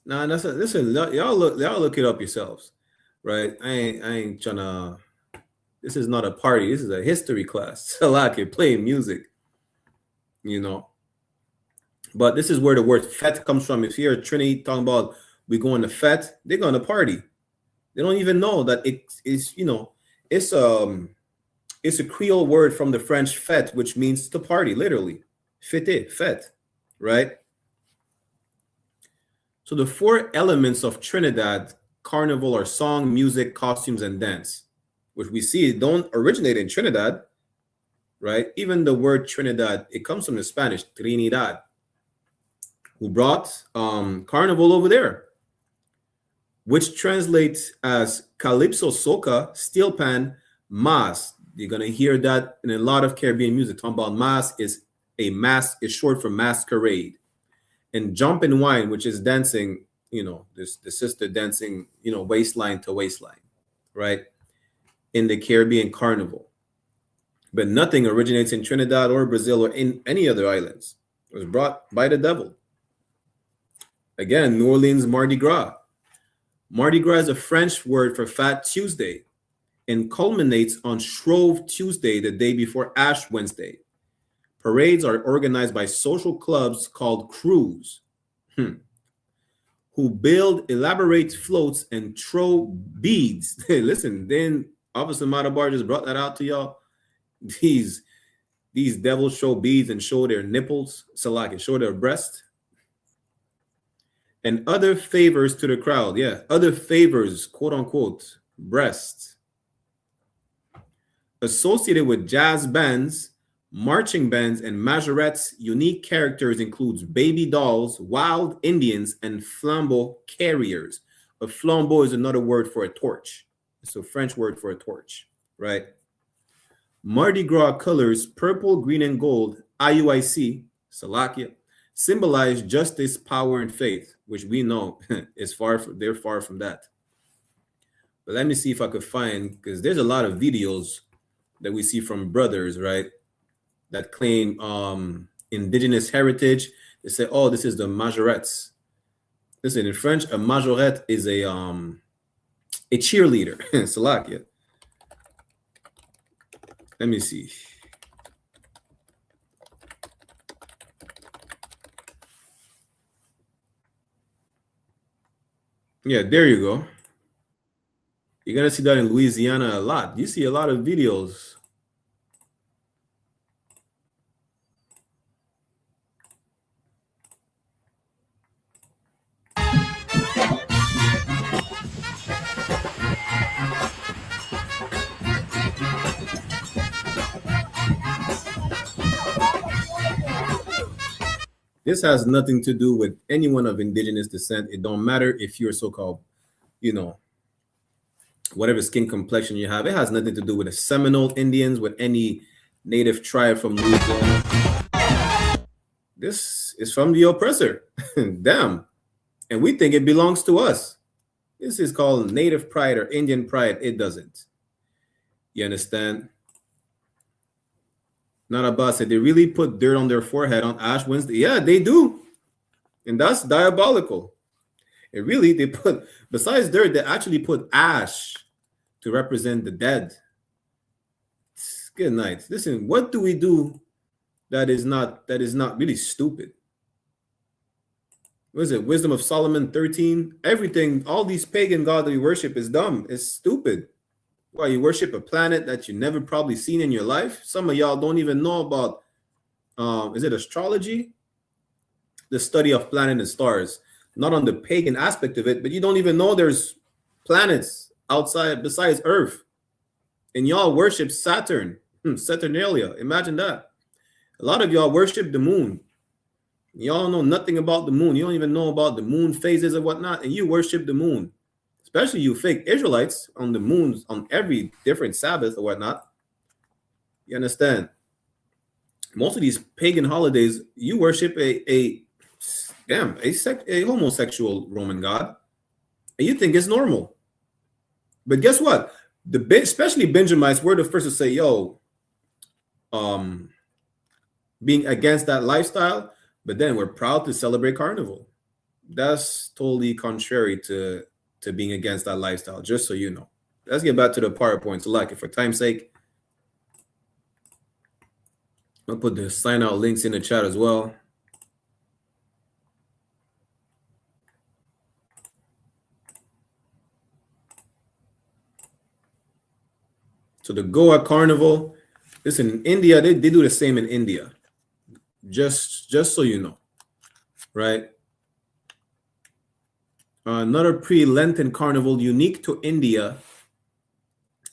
Nah, listen, y'all look it up yourselves, right? I ain't trying to. This is not a party. This is a history class. So I can play music, you know. But this is where the word fete comes from. If you're Trinity talking about we going to fete, they're going to party. They don't even know that it is, you know, it's a Creole word from the French fete, which means to party, literally. Fete, right? So the four elements of Trinidad Carnival are song, music, costumes, and dance, which we see don't originate in Trinidad, right? Even the word Trinidad, it comes from the Spanish, Trinidad, who brought Carnival over there, which translates as Calypso, Soca, Steel Pan, Mas. You're going to hear that in a lot of Caribbean music. Talking about Mas is short for masquerade. And Jump and Wine, which is dancing, you know, the sister dancing, you know, waistline to waistline, right? In the Caribbean Carnival. But nothing originates in Trinidad or Brazil or in any other islands. It was brought by the devil. Again, New Orleans Mardi Gras. Mardi Gras is a French word for Fat Tuesday and culminates on Shrove Tuesday, the day before Ash Wednesday. Parades are organized by social clubs called crews, who build elaborate floats and throw beads. Listen, then Officer Matabar just brought that out to y'all. These devils show beads and show their nipples, Salaki, show their breast. And other favors to the crowd. Yeah, other favors, quote unquote, breasts. Associated with jazz bands, marching bands, and majorettes, unique characters includes baby dolls, wild Indians, and flambeau carriers. A flambeau is another word for a torch. It's a French word for a torch, right? Mardi Gras colors, purple, green, and gold, IUIC, Salakia, symbolize justice, power, and faith, which we know is they're far from that. But let me see if I could find, because there's a lot of videos that we see from brothers, right, that claim indigenous heritage. They say, oh, this is the majorettes. Listen, in French, a majorette is a cheerleader. Salakia. Let me see. Yeah, there you go. You're going to see that in Louisiana a lot. You see a lot of videos. This has nothing to do with anyone of indigenous descent. It don't matter if you're so-called, whatever skin complexion you have. It has nothing to do with the Seminole Indians, with any native tribe from Louisiana. This is from the oppressor. Damn. And we think it belongs to us. This is called native pride or Indian pride. It doesn't. You understand? Not Abbas said they really put dirt on their forehead on Ash Wednesday. Yeah, they do. And that's diabolical. They put, besides dirt, they actually put ash to represent the dead. Good night. Listen, what do we do that is not really stupid? What is it? Wisdom of Solomon 13. Everything, all these pagan gods that we worship is dumb. It's stupid. Why, you worship a planet that you never probably seen in your life? Some of y'all don't even know about, is it astrology? The study of planet and stars. Not on the pagan aspect of it, but you don't even know there's planets outside besides Earth. And y'all worship Saturn, Saturnalia. Imagine that. A lot of y'all worship the moon. Y'all know nothing about the moon. You don't even know about the moon phases and whatnot, and you worship the moon. Especially you fake Israelites on the moons, on every different Sabbath or whatnot. You understand? Most of these pagan holidays, you worship a homosexual Roman god, and you think it's normal. But guess what? Especially Benjamites were the first to say, yo, being against that lifestyle, but then we're proud to celebrate Carnival. That's totally contrary to being against that lifestyle, just so you know. Let's get back to the PowerPoint. So like, for time's sake, I'll put the sign out links in the chat as well. So the Goa Carnival, listen, in India, they do the same in India. Just so you know, right? Another pre-Lenten carnival unique to India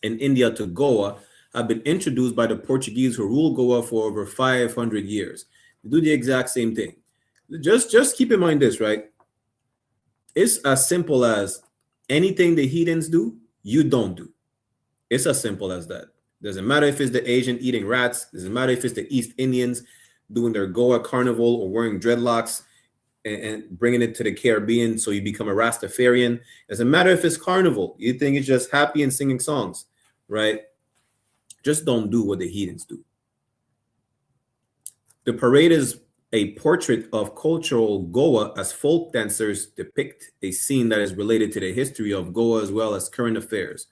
and India to Goa have been introduced by the Portuguese who ruled Goa for over 500 years. They do the exact same thing. Just keep in mind this, right? It's as simple as anything the heathens do, you don't do. It's as simple as that. Doesn't matter if it's the Asian eating rats. Doesn't matter if it's the East Indians doing their Goa carnival or wearing dreadlocks and bringing it to the Caribbean so you become a Rastafarian. Doesn't matter if it's carnival. You think it's just happy and singing songs, right? Just don't do what the heathens do. The parade is a portrait of cultural Goa as folk dancers depict a scene that is related to the history of Goa as well as current affairs.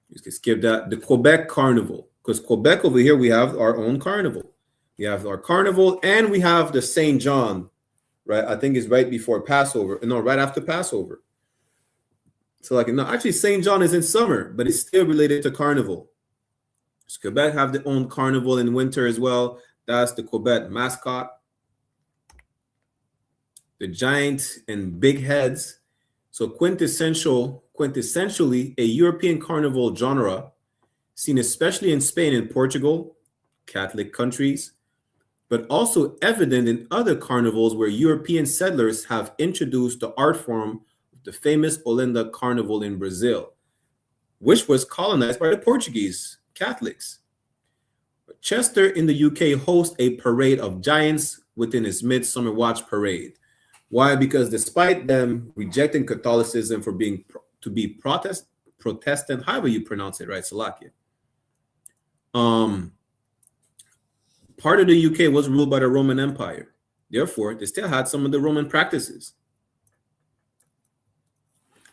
You can skip that. The Quebec Carnival, because Quebec over here, we have our own carnival. We have our carnival and we have the St. John right? I think it's right before Passover. No, right after Passover. So like, no, actually St. John is in summer, but it's still related to Carnival. So Quebec have their own Carnival in winter as well. That's the Quebec mascot. The giant and big heads. So quintessentially a European carnival genre, seen especially in Spain and Portugal, Catholic countries, but also evident in other carnivals where European settlers have introduced the art form of the famous Olinda Carnival in Brazil, which was colonized by the Portuguese Catholics. Chester in the UK hosts a parade of giants within its Midsummer Watch parade. Why? Because despite them rejecting Catholicism for being Protestant, however you pronounce it, right, Salakia. Part of the UK was ruled by the Roman Empire. Therefore, they still had some of the Roman practices.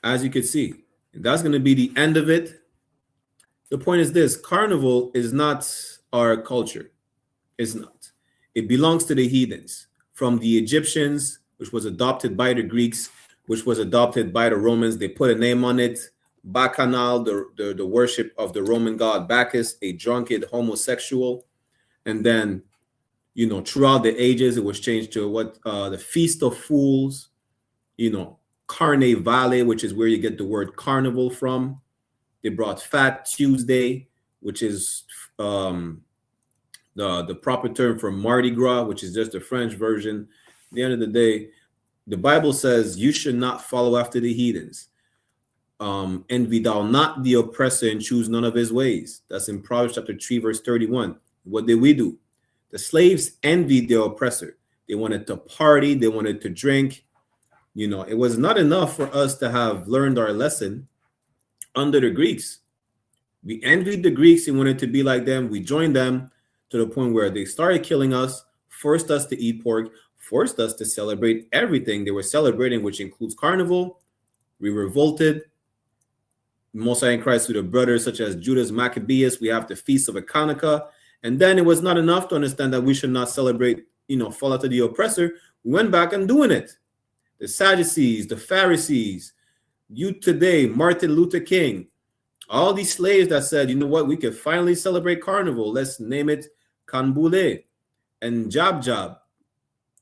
As you can see, and that's going to be the end of it. The point is this: Carnival is not our culture. It's not. It belongs to the heathens, from the Egyptians, which was adopted by the Greeks, which was adopted by the Romans. They put a name on it. Bacchanal, the worship of the Roman god Bacchus, a drunken homosexual. And then, you know, throughout the ages, it was changed to the Feast of Fools, you know, Carnivale, which is where you get the word carnival from. They brought Fat Tuesday, which is the proper term for Mardi Gras, which is just the French version. At the end of the day, the Bible says you should not follow after the heathens. Envy thou not the oppressor and choose none of his ways. That's in Proverbs chapter 3, verse 31. What did we do? The slaves envied their oppressor. They wanted to party. They wanted to drink. You know, it was not enough for us to have learned our lesson under the Greeks. We envied the Greeks and wanted to be like them. We joined them to the point where they started killing us, forced us to eat pork, forced us to celebrate everything they were celebrating, which includes Carnival. We revolted. Mosiah in Christ with the brothers such as Judas Maccabeus. We have the Feast of Hanukkah. And then it was not enough to understand that we should not celebrate, you know, fall out to the oppressor. We went back and doing it. The Sadducees, the Pharisees, you today, Martin Luther King, all these slaves that said, you know what, we could finally celebrate Carnival. Let's name it Kanbule and Jab.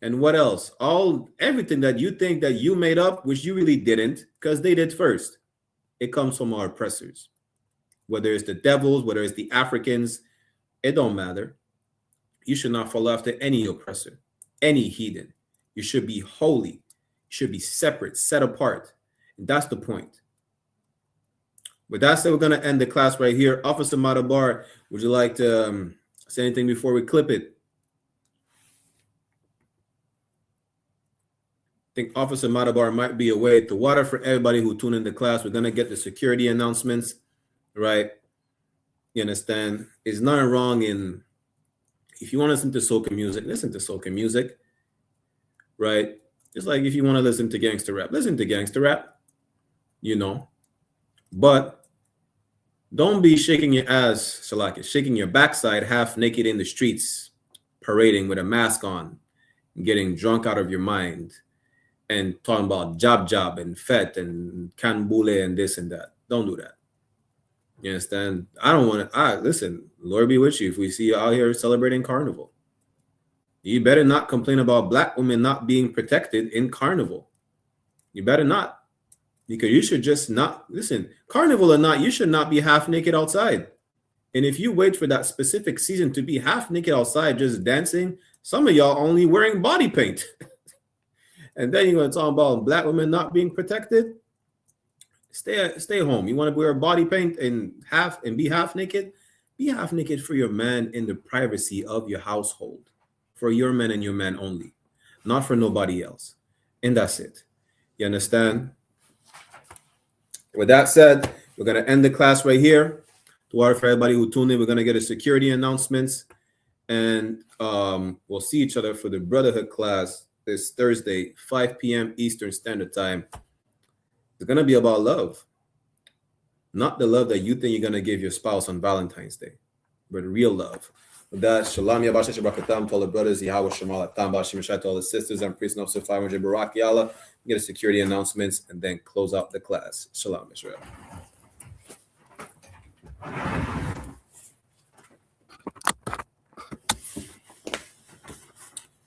And what else? Everything that you think that you made up, which you really didn't, because they did first. It comes from our oppressors. Whether it's the devils, whether it's the Africans, it don't matter. You should not follow after any oppressor, any heathen. You should be holy. You should be separate, set apart. And that's the point. With that said, we're going to end the class right here. Officer Matabar, would you like to say anything before we clip it? I think Officer Matabar might be away. The water for everybody who tuned in the class. We're going to get the security announcements, right? You understand? There's nothing wrong in, if you want to listen to soca music, listen to soca music, right? Just like if you want to listen to gangster rap, listen to gangster rap, you know. But don't be shaking your ass, Shalaka, shaking your backside half naked in the streets, parading with a mask on, getting drunk out of your mind, and talking about jab and fet and kanbule and this and that. Don't do that. You understand? I don't want to. Listen, Lord be with you if we see you out here celebrating Carnival. You better not complain about black women not being protected in Carnival. You better not. Because you should just not, listen, Carnival or not, you should not be half naked outside. And if you wait for that specific season to be half naked outside just dancing, some of y'all only wearing body paint. And then you're going to talk about black women not being protected. Stay home. You want to wear body paint and be half naked? Be half naked for your man in the privacy of your household. For your men and your men only. Not for nobody else. And that's it. You understand? With that said, we're going to end the class right here. For everybody who tuned in, we're going to get a security announcements. And we'll see each other for the Brotherhood class this Thursday, 5 p.m. Eastern Standard Time. It's going to be about love. Not the love that you think you're going to give your spouse on Valentine's Day, but real love. With that, Shalom Yabasha Shabakatam to all the brothers, Yahweh Shemal Atam Bashim Shai to all the sisters, and priest officer 500 Barak Yalla. Get a security announcements and then close out the class. Shalom Israel.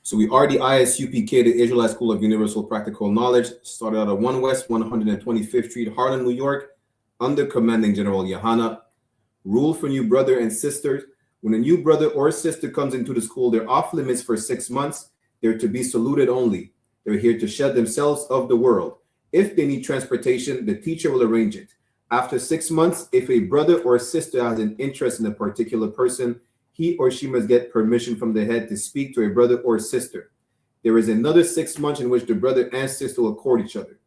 So we are the I.S.U.P.K, the Israelite School of Universal Practical Knowledge, started out at 1 West 125th Street, Harlem, New York, under commanding General YAHANNA. Rule for new brother and sisters: when a new brother or sister comes into the school, they're off limits for 6 months. They're to be saluted only. They're here to shed themselves of the world. If they need transportation, the teacher will arrange it. After 6 months, if a brother or sister has an interest in a particular person, he or she must get permission from the head to speak to a brother or sister. There is another 6 months in which the brother and sister will court each other.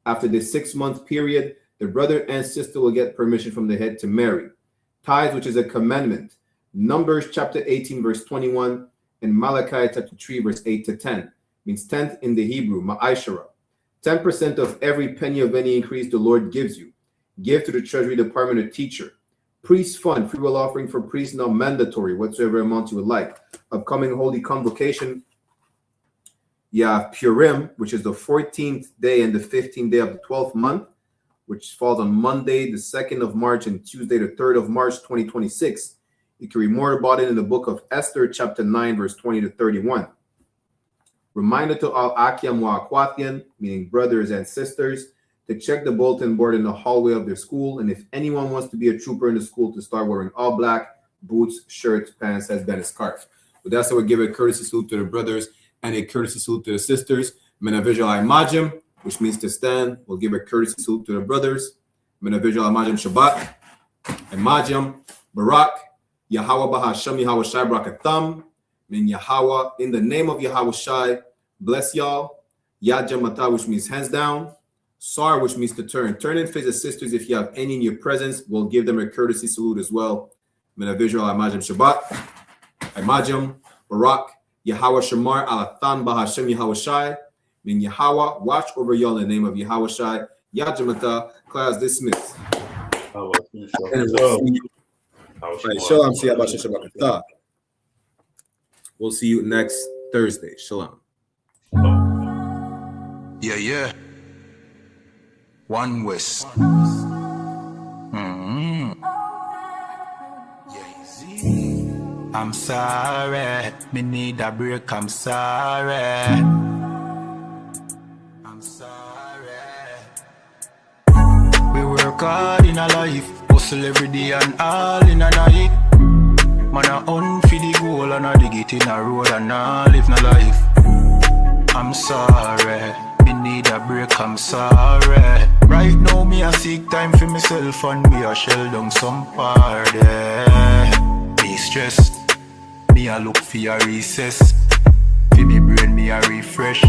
After this 6-month period, the brother and sister will get permission from the head to marry. Tithes, which is a commandment. Numbers chapter 18, verse 21, and Malachi chapter 3, verse 8 to 10. Means tenth in the Hebrew, ma'ashara. 10% of every penny of any increase the Lord gives you. Give to the Treasury Department a teacher. Priest fund, free will offering for priests, not mandatory, whatsoever amount you would like. Upcoming holy convocation, you have Purim, which is the 14th day and the 15th day of the 12th month, which falls on Monday, the 2nd of March, and Tuesday, the 3rd of March, 2026. You can read more about it in the book of Esther, chapter 9, verse 20 to 31. Reminder to all Akyam wa Akwathian, meaning brothers and sisters, to check the bulletin board in the hallway of their school, and if anyone wants to be a trooper in the school, to start wearing all black, boots, shirts, pants, headband, and scarf. But that's how we give a courtesy salute to the brothers and a courtesy salute to the sisters. Menavijal Imajim, which means to stand. We'll give a courtesy salute to the brothers. Menavijal Imajim Shabbat, Imajim, Barak, Yahweh Bahasham Yahweh Shai Brakatam, mean Yahweh, in the name of Yahweh Shai, bless y'all. Yajamata, which means hands down. Sar, which means to turn. Turn and face the sisters if you have any in your presence. We'll give them a courtesy salute as well. Menavijal Imajim Shabbat, Imajim, Barak, Yahweh Shamar, Alatan Bahasham Yahweh Shai, mean Yahweh, watch over y'all in the name of Yahweh Shai. Yajamata, class dismissed. Shalom, we'll see you next Thursday. Shalom. Yeah. 1 West. I'm sorry, me need a break, I'm sorry. We work hard in a life, hustle every day and all in a night. Man a hunt for the goal and a dig it in a road and a live no life. I'm sorry, me need a break, I'm sorry. Right now me a seek time for myself and me a shell down some party. Me stress, me a look for a recess. For me brain me a refresh.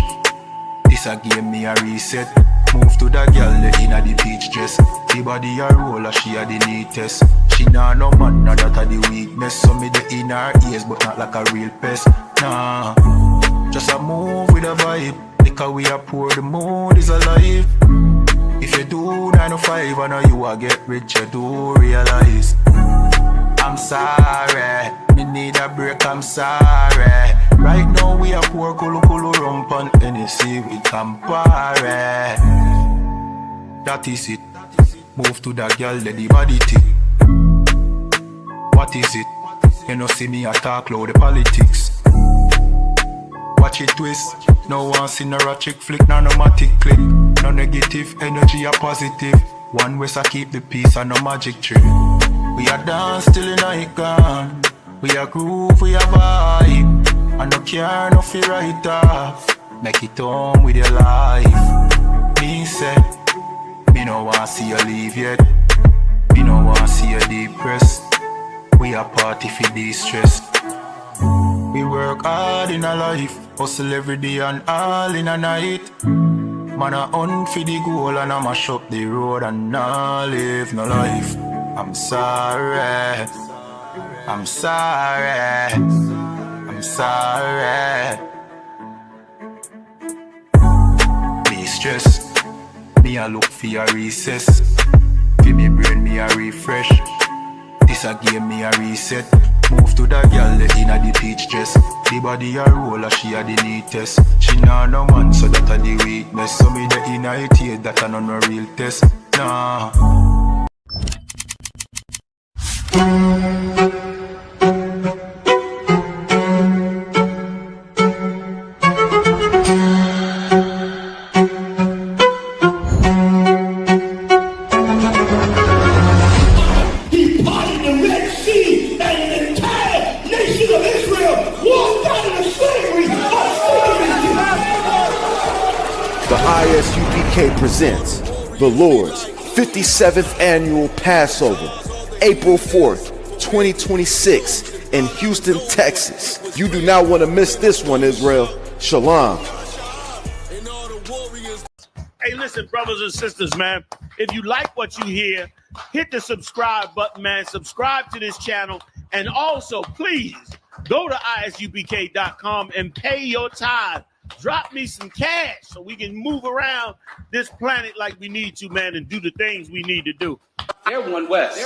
This a game me a reset. Move to the girl in a the peach dress. The body a roll she a the neatest. She nah no man, nah that a the weakness. So me the in her ears but not like a real pest. Nah, just a move with a vibe. Liquor we a pour, the mood is alive. If you do 9 to 5 I know you a get rich, you do realize. I'm sorry, me need a break, I'm sorry. Right now we a pour kulu rum pan Hennessy with Campari. That is it. Move to that girl, let the body tick. What is it? You know see me attack low the politics. Watch it twist. No one see no ratchet flick, no matic click. No negative energy, a positive. 1 West I keep the peace and no magic trick. We a dance till the night gone. We a groove, we a vibe. I no care, no fear right off. Make it home with your life. Me say, me no want see you leave yet. Me no want see you depressed. We a party for de-stress. We work hard in a life, hustle every day and all in a night. Man a hunt for the goal and I mash up the road and not live no life. I'm sorry, I'm sorry, I'm sorry. Me stress, me a look for a recess. For me brain me a refresh. This a game me a reset. Move to the girl inna the peach dress. The body a roll, she a the neatest. She nah no man, so that a the weakness. So me the inna it here, that a no real test. Nah. He parted the Red Sea, and the entire nation of Israel walked out of slavery. The ISUPK presents the Lord's 57th Annual Passover, April 4th, 2026 in Houston, Texas. You do not want to miss this one, Israel. Shalom. Hey, listen, brothers and sisters, man. If you like what you hear, hit the subscribe button, man. Subscribe to this channel. And also, please, go to isupk.com and pay your tithe. Drop me some cash so we can move around this planet like we need to, man, and do the things we need to do. They're one West.